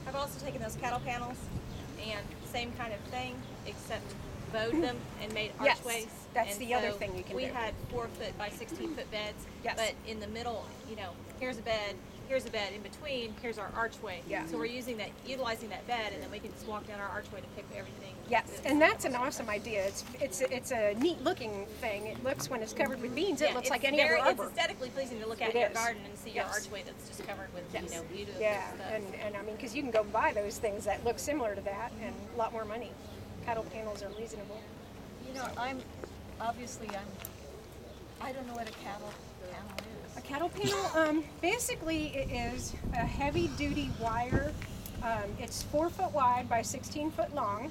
[SPEAKER 8] I've also taken those cattle panels and same kind of thing, except bowed them and made archways.
[SPEAKER 1] Yes, that's
[SPEAKER 8] and
[SPEAKER 1] the other thing you can do.
[SPEAKER 8] We had 4-foot by 16-foot beds,
[SPEAKER 1] yes.
[SPEAKER 8] But in the middle, here's a bed, here's a bed. In between, here's our archway.
[SPEAKER 1] Yeah.
[SPEAKER 8] So we're utilizing that bed, and then we can just walk down our archway to pick everything.
[SPEAKER 1] Yes, and that's an awesome idea. It's a neat looking thing. It looks, when it's covered with beans, it looks like any other arbor.
[SPEAKER 8] It's aesthetically pleasing to look at in your garden and see your archway that's just covered with beautiful
[SPEAKER 1] yeah,
[SPEAKER 8] stuff.
[SPEAKER 1] and I mean, because you can go buy those things that look similar to that, and a lot more money. Cattle panels are reasonable.
[SPEAKER 6] I don't know what a cattle panel is.
[SPEAKER 1] A cattle panel, basically it is a heavy duty wire. It's 4 foot wide by 16 foot long.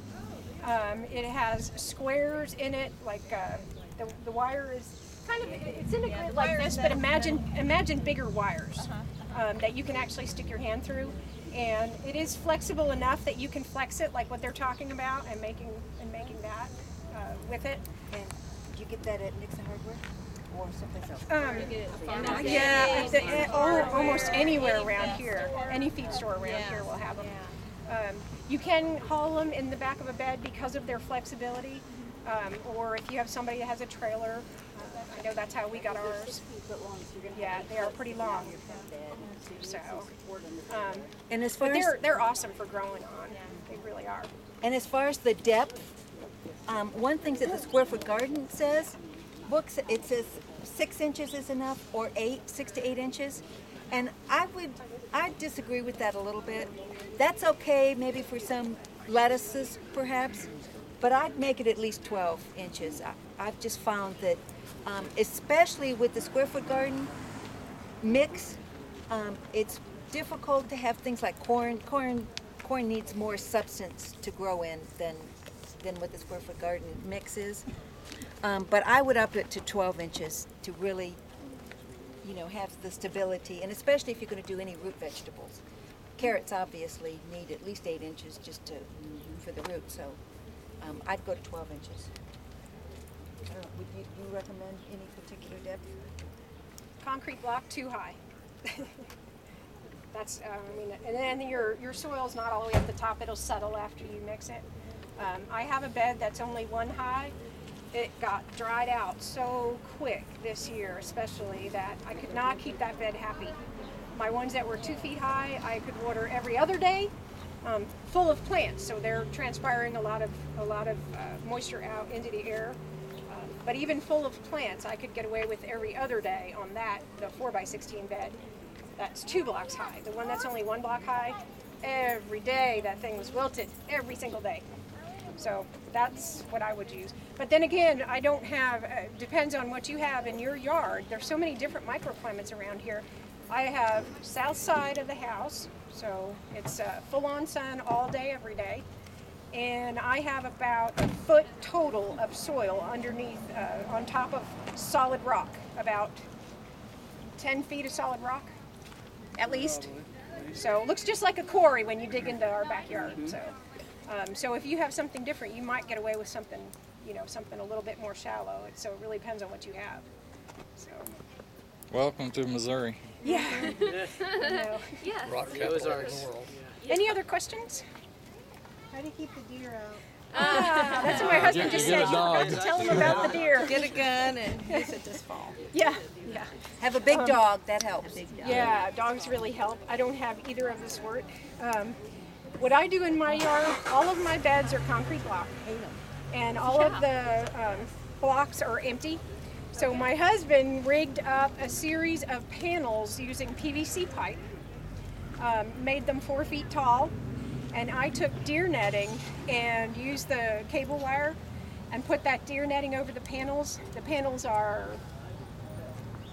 [SPEAKER 1] It has squares in it, like the wire is kind of, it's in a grid like this, but imagine bigger wires that you can actually stick your hand through. And it is flexible enough that you can flex it, like what they're talking about, and making that with it.
[SPEAKER 7] And did you get that at Nixon Hardware or someplace else?
[SPEAKER 1] Yeah, almost anywhere around here. Any feed store around here will have them. You can haul them in the back of a bed because of their flexibility, or if you have somebody that has a trailer. I know that's how we got ours. Yeah, they are pretty long. So,
[SPEAKER 7] and as far
[SPEAKER 1] but
[SPEAKER 7] as
[SPEAKER 1] they're awesome for growing on. They really are.
[SPEAKER 7] And as far as the depth, one thing that the Square Foot Garden says, it says 6 inches is enough, or 6 to 8 inches, and I disagree with that a little bit. That's okay maybe for some lettuces perhaps, but I'd make it at least 12 inches. I've just found that, especially with the square foot garden mix, it's difficult to have things like corn. Corn needs more substance to grow in than what the square foot garden mix is. But I would up it to 12 inches to really, have the stability, and especially if you're going to do any root vegetables. Carrots obviously need at least 8 inches just for the root, so I'd go to 12 inches. I don't know, would you recommend any particular depth?
[SPEAKER 1] Concrete block too high. That's, and then your soil's not all the way at the top. It'll settle after you mix it. I have a bed that's only 1 high. It got dried out so quick this year, especially, that I could not keep that bed happy. My ones that were 2 feet high, I could water every other day, full of plants, so they're transpiring a lot of moisture out into the air. But even full of plants, I could get away with every other day on that, the 4x16 bed. That's 2 blocks high. The one that's only 1 block high, every day that thing was wilted, every single day. So that's what I would use. But then again, I don't have, depends on what you have in your yard. There's so many different microclimates around here. I have south side of the house, so it's full-on sun all day, every day. And I have about a foot total of soil underneath, on top of solid rock, about 10 feet of solid rock, at least. So it looks just like a quarry when you dig into our backyard. So if you have something different, you might get away with something, something a little bit more shallow. So it really depends on what you have. So.
[SPEAKER 3] Welcome to Missouri.
[SPEAKER 1] Yeah.
[SPEAKER 8] Yes.
[SPEAKER 9] Rock capital of the world.
[SPEAKER 1] Any other questions?
[SPEAKER 6] How do you keep the deer out?
[SPEAKER 1] That's what my husband just said. You forgot to tell him about the deer.
[SPEAKER 6] Get a gun and use it this fall.
[SPEAKER 1] Yeah.
[SPEAKER 7] Have a big dog, that helps.
[SPEAKER 1] Yeah, dogs really help. I don't have either of the sort. What I do in my yard, all of my beds are concrete block, and all of the blocks are empty. So my husband rigged up a series of panels using PVC pipe, made them 4 feet tall, and I took deer netting and used the cable wire and put that deer netting over the panels. The panels are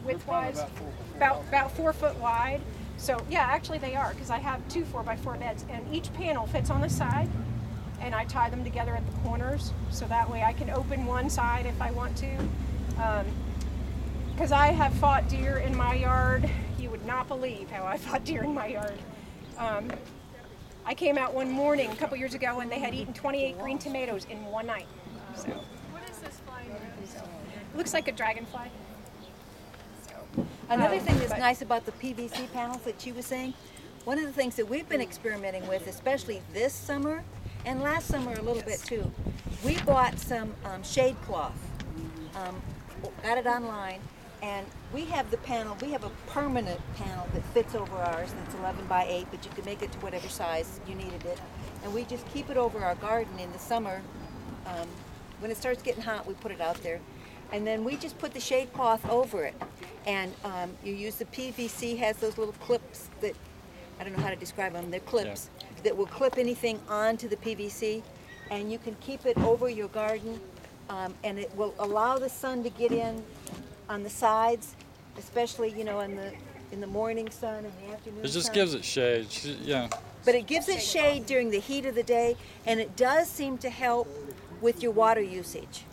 [SPEAKER 1] width-wise about 4 foot wide. So yeah, actually they are, because I have 2 4x4 beds, and each panel fits on the side, and I tie them together at the corners, so that way I can open one side if I want to. Because I have fought deer in my yard. You would not believe how I fought deer in my yard. I came out one morning a couple years ago and they had eaten 28 green tomatoes in one night. So
[SPEAKER 2] What is this flying around?
[SPEAKER 1] it looks like a dragonfly.
[SPEAKER 7] Another thing that's nice about the PVC panels that she was saying, one of the things that we've been experimenting with, especially this summer, and last summer a little bit too, we bought some shade cloth, got it online, and we have the panel, we have a permanent panel that fits over ours that's 11 by 8, but you can make it to whatever size you needed it. And we just keep it over our garden in the summer. When it starts getting hot, we put it out there. And then we just put the shade cloth over it. And you use the PVC, has those little clips that, I don't know how to describe them, they're clips that will clip anything onto the PVC. And you can keep it over your garden, and it will allow the sun to get in on the sides, especially, you know, in the morning sun and the afternoon sun.
[SPEAKER 3] It just gives it shade, yeah.
[SPEAKER 7] But it gives it shade during the heat of the day, and it does seem to help with your water usage.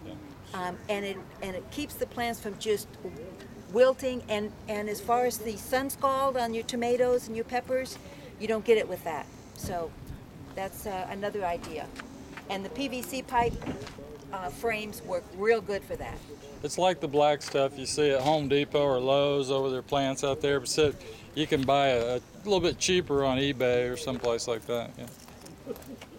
[SPEAKER 7] And it keeps the plants from just wilting, and as far as the sun scald on your tomatoes and your peppers, you don't get it with that. So that's another idea. And the PVC pipe frames work real good for that.
[SPEAKER 3] It's like the black stuff you see at Home Depot or Lowe's over their plants out there, but you can buy a little bit cheaper on eBay or someplace like that. Yeah.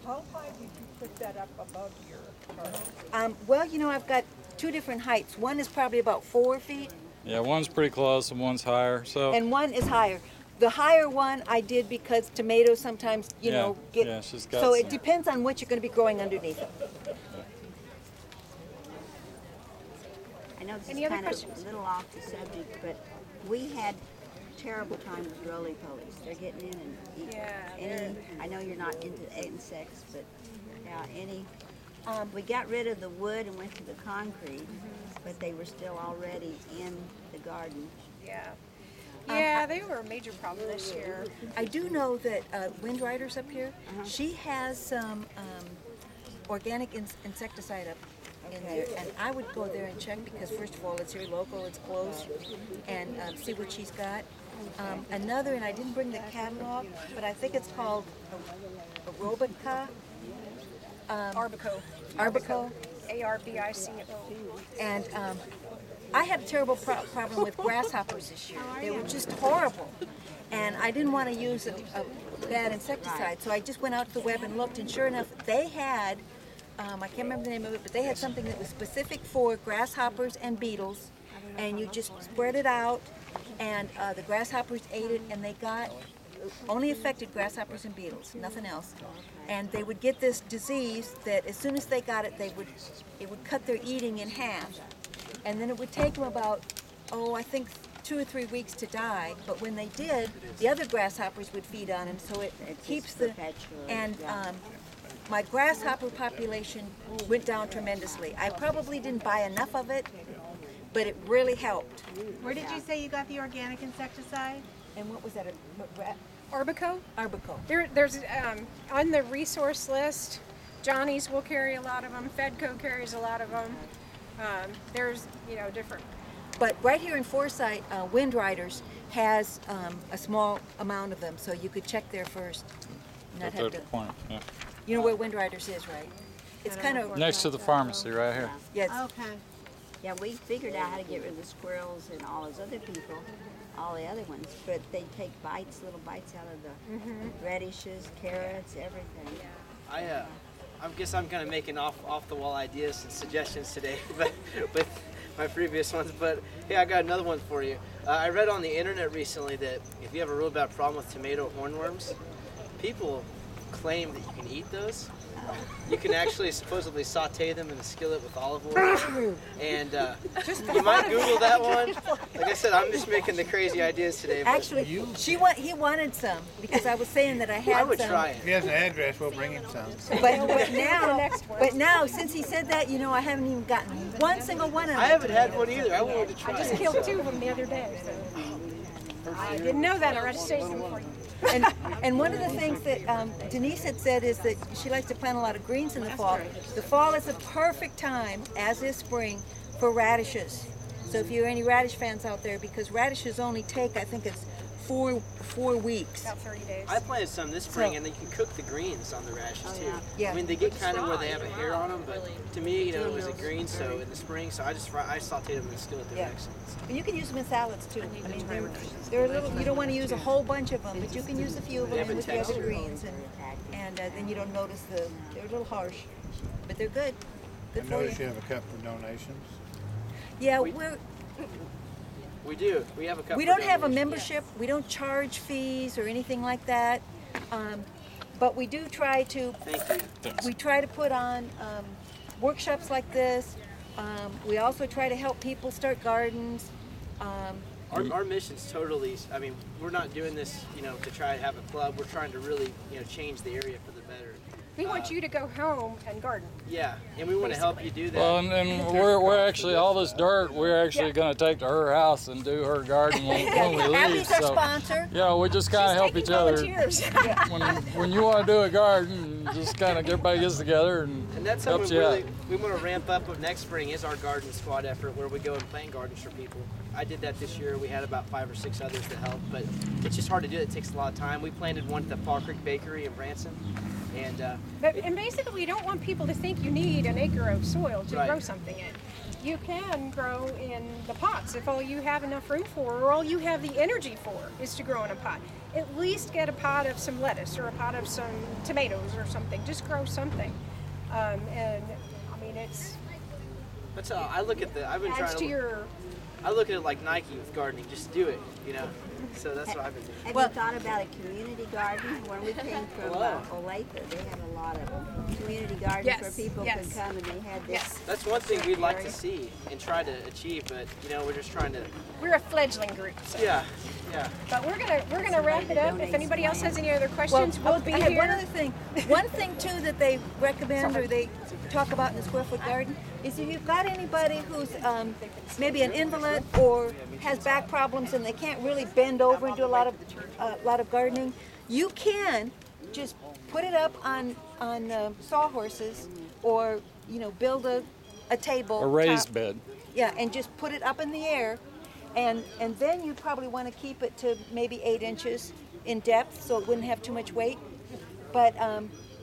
[SPEAKER 6] How high did you put that up above your garden?
[SPEAKER 7] Well, you know, I've got two different heights. One is probably about 4 feet,
[SPEAKER 3] Yeah, one's pretty close and one's higher. So
[SPEAKER 7] and one is higher. The higher one I did because tomatoes sometimes, you know, get.
[SPEAKER 3] Yeah, she's got
[SPEAKER 7] So it
[SPEAKER 3] some.
[SPEAKER 7] depends on what you're going to be growing underneath it.
[SPEAKER 4] I know this
[SPEAKER 1] Any
[SPEAKER 4] is
[SPEAKER 1] other
[SPEAKER 4] kind of
[SPEAKER 1] questions?
[SPEAKER 4] a little off the subject, but we had terrible time with roly-polies. They're getting in and eating
[SPEAKER 1] Yeah,
[SPEAKER 4] I know you're not into insects, but yeah, any. We got rid of the wood and went to the concrete, but they were still already in the garden.
[SPEAKER 1] yeah. Yeah, they were a major problem this year.
[SPEAKER 7] I do know that Wind Rider's up here. She has some organic insecticide up in there, and I would go there and check because first of all, it's here local, it's close, and see what she's got. Another, and I didn't bring the catalog, but I think it's called Arobica.
[SPEAKER 1] Arbico.
[SPEAKER 7] Arbico.
[SPEAKER 1] A-R-B-I-C-O.
[SPEAKER 7] And I had a terrible problem with grasshoppers this year. They were just horrible. And I didn't want to use a bad insecticide, so I just went out to the web and looked, and sure enough, they had, I can't remember the name of it, but they had something that was specific for grasshoppers and beetles, and you just spread it out, and the grasshoppers ate it, and they got, only affected grasshoppers and beetles, nothing else. And they would get this disease that as soon as they got it, it would cut their eating in half. And then it would take them about, I think 2 or 3 weeks to die. But when they did, the other grasshoppers would feed on them, so it keeps the, and my grasshopper population went down tremendously. I probably didn't buy enough of it, but it really helped.
[SPEAKER 10] Where did you say you got the organic insecticide?
[SPEAKER 7] And what was that?
[SPEAKER 1] Arbico?
[SPEAKER 7] Arbico.
[SPEAKER 1] There's on the resource list, Johnny's will carry a lot of them, Fedco carries a lot of them. There's, different.
[SPEAKER 7] But right here in Forsyth, Wind Riders has a small amount of them, so you could check there first. Not have to,
[SPEAKER 3] Point, yeah.
[SPEAKER 7] you know where Wind Riders is, right? It's kind of
[SPEAKER 3] Next to the pharmacy, right here.
[SPEAKER 7] yes.
[SPEAKER 10] Okay.
[SPEAKER 4] Yeah, we figured out how to get rid of the squirrels and all those other people, all the other ones, but they take little bites out of the radishes, carrots, everything.
[SPEAKER 5] I guess I'm kind of making off the wall ideas and suggestions today, but with my previous ones. But hey, I got another one for you. I read on the internet recently that if you have a real bad problem with tomato hornworms, people claim that you can eat those. You can actually supposedly saute them in a skillet with olive oil, and you might Google that one. Like I said, I'm just making the crazy ideas today. But
[SPEAKER 7] Actually, he wanted some because I was saying that I had
[SPEAKER 5] I would
[SPEAKER 7] some.
[SPEAKER 5] try
[SPEAKER 9] If he
[SPEAKER 5] it.
[SPEAKER 9] has an address, we'll bring him some.
[SPEAKER 7] But now, since he said that, I haven't even gotten one single one of them.
[SPEAKER 5] I haven't had one either. I wanted to try
[SPEAKER 1] I just
[SPEAKER 5] it.
[SPEAKER 1] killed 2 of them the other day, so. I didn't know that, I already saved them for you.
[SPEAKER 7] And one of the things that Denise had said is that she likes to plant a lot of greens in the fall. The fall is a perfect time, as is spring, for radishes. So if you're any radish fans out there, because radishes only take, I think it's 4 weeks.
[SPEAKER 1] About 30 days.
[SPEAKER 5] I planted some this spring, and you can cook the greens on the radishes too.
[SPEAKER 7] Yeah.
[SPEAKER 5] I mean, they get kind of where they have a hair on them, but to me, it was a green, so in the spring, so I sauteed them in the skillet. They're excellent.
[SPEAKER 7] And you can use them in salads too. I mean, they're a little. You don't want to use a whole bunch of them, but you can use a few of them with the other greens, and then you don't notice they're a little harsh, but they're good. Good
[SPEAKER 9] I
[SPEAKER 7] for you.
[SPEAKER 9] noticed you have a cup for donations.
[SPEAKER 7] Yeah,
[SPEAKER 5] We do. We have a couple.
[SPEAKER 7] we don't have a membership. We don't charge fees or anything like that. But we do try to.
[SPEAKER 5] Thank you.
[SPEAKER 7] We try to put on workshops like this. We also try to help people start gardens.
[SPEAKER 5] Our mission's totally. I mean, we're not doing this, to try to have a club. We're trying to really, change the area for the better.
[SPEAKER 1] We want you to go home and garden.
[SPEAKER 5] Yeah, and we want to help you do that.
[SPEAKER 3] Well, and we're actually, all this dirt, we're actually going to take to her house and do her garden when we leave.
[SPEAKER 7] Abby's our
[SPEAKER 3] So,
[SPEAKER 7] sponsor.
[SPEAKER 3] yeah, we just kind of help each other.
[SPEAKER 1] Volunteers.
[SPEAKER 3] When you want to do a garden, just kind of everybody gets together and
[SPEAKER 5] that's
[SPEAKER 3] helps
[SPEAKER 5] something
[SPEAKER 3] you
[SPEAKER 5] really
[SPEAKER 3] out.
[SPEAKER 5] we want to ramp up of next spring is our garden squad effort where we go and plant gardens for people. I did that this year. We had about 5 or 6 others to help, but it's just hard to do. It takes a lot of time. We planted one at the Fall Creek Bakery in Branson. And
[SPEAKER 1] basically, we don't want people to think you need an acre of soil to
[SPEAKER 5] Right.
[SPEAKER 1] grow something in. You can grow in the pots if all you have enough room for, or all you have the energy for, is to grow in a pot. At least get a pot of some lettuce or a pot of some tomatoes or something. Just grow something. And I mean,
[SPEAKER 5] That's how I look at I've been
[SPEAKER 1] adds
[SPEAKER 5] trying
[SPEAKER 1] to your.
[SPEAKER 5] I look at it like Nike with gardening. Just do it, you know. So that's what I've been doing.
[SPEAKER 4] Have
[SPEAKER 7] Well-
[SPEAKER 4] you thought about a community garden? When we came from Olathe, they have a lot of them. Community gardens
[SPEAKER 1] Yes,
[SPEAKER 4] where people
[SPEAKER 1] yes.
[SPEAKER 4] could come and they had this.
[SPEAKER 1] Yes.
[SPEAKER 5] That's one thing we'd like to see and try to achieve, but you know, we're just trying to.
[SPEAKER 1] We're a fledgling group, so.
[SPEAKER 5] Yeah, yeah.
[SPEAKER 1] But we're gonna wrap it up. If anybody else has any other questions, we'll be
[SPEAKER 7] I have
[SPEAKER 1] here.
[SPEAKER 7] one other thing. One thing too that they recommend or they talk about in the square foot garden is if you've got anybody who's maybe an invalid or has back problems and they can't really bend over and do a lot of gardening, you can just put it up on sawhorses or build a table.
[SPEAKER 3] A raised
[SPEAKER 7] top.
[SPEAKER 3] bed.
[SPEAKER 7] Yeah, and just put it up in the air, and then you probably want to keep it to maybe 8 inches in depth, so it wouldn't have too much weight. But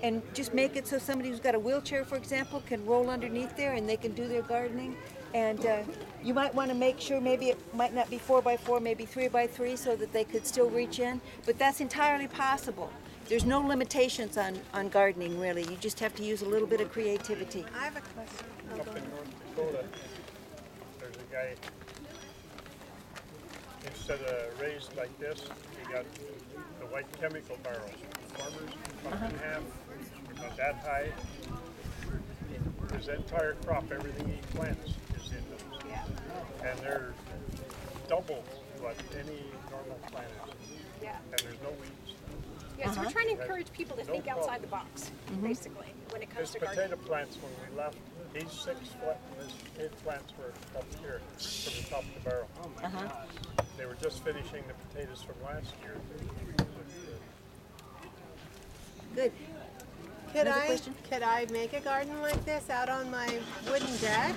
[SPEAKER 7] and just make it so somebody who's got a wheelchair, for example, can roll underneath there and they can do their gardening. And you might want to make sure maybe it might not be 4x4, maybe 3x3, so that they could still reach in. But that's entirely possible. There's no limitations on gardening, really. You just have to use a little bit of creativity.
[SPEAKER 10] I have a question. Oh,
[SPEAKER 9] Up
[SPEAKER 10] go
[SPEAKER 9] in
[SPEAKER 10] ahead.
[SPEAKER 9] North Dakota, there's a guy, instead of raised like this, he got the white chemical barrels. Farmers cut in half, about that high. His entire crop, everything he plants is in those.
[SPEAKER 1] Yeah.
[SPEAKER 9] And they're double what any normal plant is.
[SPEAKER 1] Yeah.
[SPEAKER 9] And there's no weeds.
[SPEAKER 1] Yeah, so we're trying to encourage people to think outside the box, basically, when it comes
[SPEAKER 9] His
[SPEAKER 1] to gardening.
[SPEAKER 9] potato plants, when we left, he's 6 foot, and his potato plants were up here from the top of the barrel. Oh my gosh. They were just finishing the potatoes from last year.
[SPEAKER 7] Good. Another question?
[SPEAKER 10] Could I make a garden like this out on my wooden deck?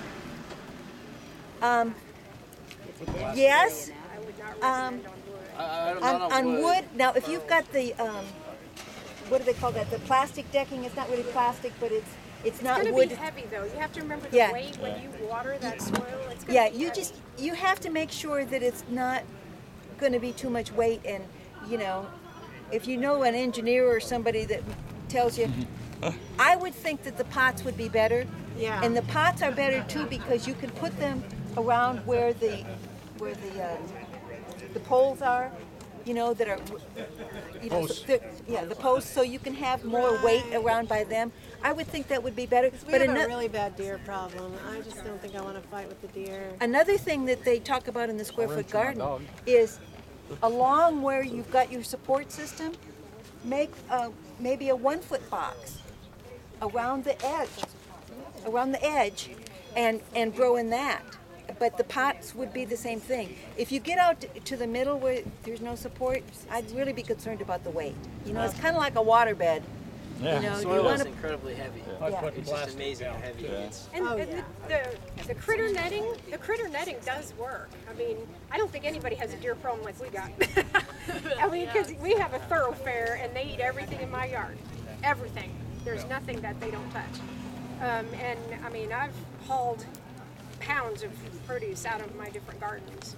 [SPEAKER 7] Yes.
[SPEAKER 1] I would not recommend on wood.
[SPEAKER 7] On wood. Now, if you've got the what do they call that? The plastic decking. It's not really plastic, but it's
[SPEAKER 1] It's
[SPEAKER 7] not
[SPEAKER 1] gonna
[SPEAKER 7] wood.
[SPEAKER 1] be heavy though. You have to remember the
[SPEAKER 7] Yeah.
[SPEAKER 1] weight when you water that soil. It's gonna
[SPEAKER 7] Yeah,
[SPEAKER 1] be
[SPEAKER 7] you
[SPEAKER 1] heavy.
[SPEAKER 7] you have to make sure that it's not going to be too much weight, and if you know an engineer or somebody that tells you, I would think that the pots would be better.
[SPEAKER 10] Yeah.
[SPEAKER 7] And the pots are better too because you can put them around where the poles are, that are,
[SPEAKER 9] Posts.
[SPEAKER 7] the posts, so you can have more weight around by them. I would think that would be better.
[SPEAKER 10] We have a really bad deer problem. I just don't think I want to fight with the deer.
[SPEAKER 7] Another thing that they talk about in the square foot
[SPEAKER 3] wrench my
[SPEAKER 7] garden
[SPEAKER 3] dog.
[SPEAKER 7] is along where you've got your support system, make maybe a 1 foot box around the edge, and grow in that. But the pots would be the same thing. If you get out to the middle where there's no support, I'd really be concerned about the weight. It's kind of like a water bed.
[SPEAKER 3] Yeah.
[SPEAKER 7] You
[SPEAKER 5] Soil
[SPEAKER 7] want
[SPEAKER 5] is
[SPEAKER 7] to.
[SPEAKER 5] incredibly heavy.
[SPEAKER 7] Yeah.
[SPEAKER 5] It's just amazing how heavy it is.
[SPEAKER 1] And,
[SPEAKER 10] Oh,
[SPEAKER 1] and the critter netting does work. I mean, I don't think anybody has a deer problem like we got. I mean, because we have a thoroughfare and they eat everything in my yard. Everything. There's nothing that they don't touch. And I mean, I've hauled pounds of produce out of my different gardens.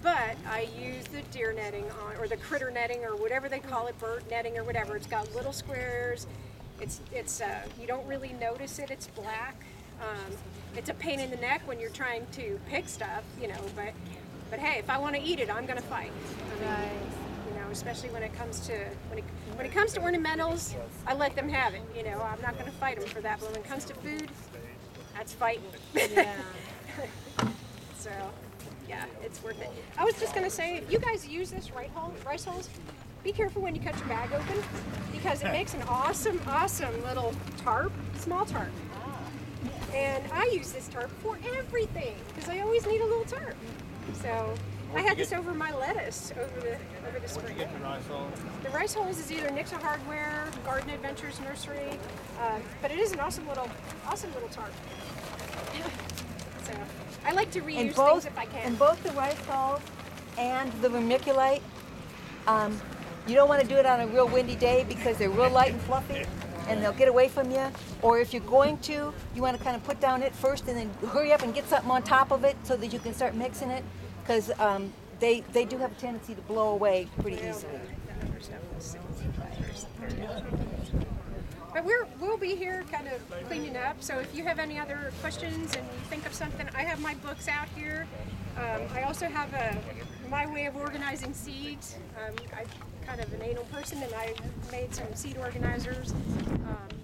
[SPEAKER 1] But I use the deer netting or the critter netting, or whatever they call it, bird netting or whatever. It's got little squares. It's you don't really notice it. It's black. It's a pain in the neck when you're trying to pick stuff, But hey, if I want to eat it, I'm gonna fight. I mean, especially when it comes to when it comes to ornamentals, I let them have it. I'm not gonna fight them for that. But when it comes to food, that's fighting.
[SPEAKER 10] Yeah.
[SPEAKER 1] So, yeah, it's worth it. I was just gonna say, if you guys use this rice hulls, be careful when you cut your bag open, because it makes an awesome little tarp, small tarp. And I use this tarp for everything, because I always need a little tarp. So, I had this over my lettuce over the spring. The rice hulls is either Nixa Hardware, Garden Adventures Nursery, but it is an awesome little tarp. So, I like to reuse things if I can.
[SPEAKER 7] And both the rice hulls and the vermiculite, you don't want to do it on a real windy day because they're real light and fluffy and they'll get away from you. Or if you're going to, you want to kind of put down it first and then hurry up and get something on top of it so that you can start mixing it, because they do have a tendency to blow away pretty easily.
[SPEAKER 1] But we'll be here kind of cleaning up. So if you have any other questions and you think of something, I have my books out here. I also have my way of organizing seeds. I'm kind of an anal person, and I made some seed organizers.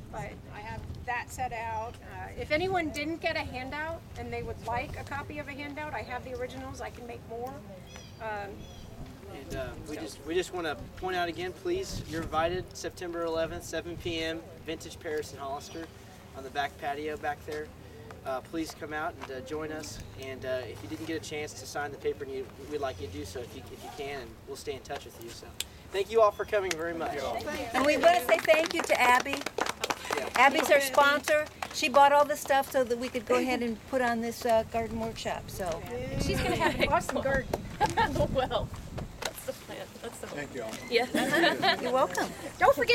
[SPEAKER 1] But I have that set out. If anyone didn't get a handout and they would like a copy of a handout, I have the originals. I can make more.
[SPEAKER 5] We just want to point out again, please, you're invited September 11th, 7 p.m., Vintage Paris in Hollister on the back patio back there. Please come out and join us. And if you didn't get a chance to sign the paper, we'd like you to do so if you can, and we'll stay in touch with you. So thank you all for coming very much.
[SPEAKER 7] And we want to say thank you to Abby. Abby's our sponsor. She bought all the stuff so that we could go ahead and put on this garden workshop. So
[SPEAKER 1] She's going to have an awesome garden.
[SPEAKER 8] Well, that's the plan. That's the
[SPEAKER 11] Thank you all.
[SPEAKER 8] Yeah.
[SPEAKER 7] you're welcome.
[SPEAKER 1] Don't forget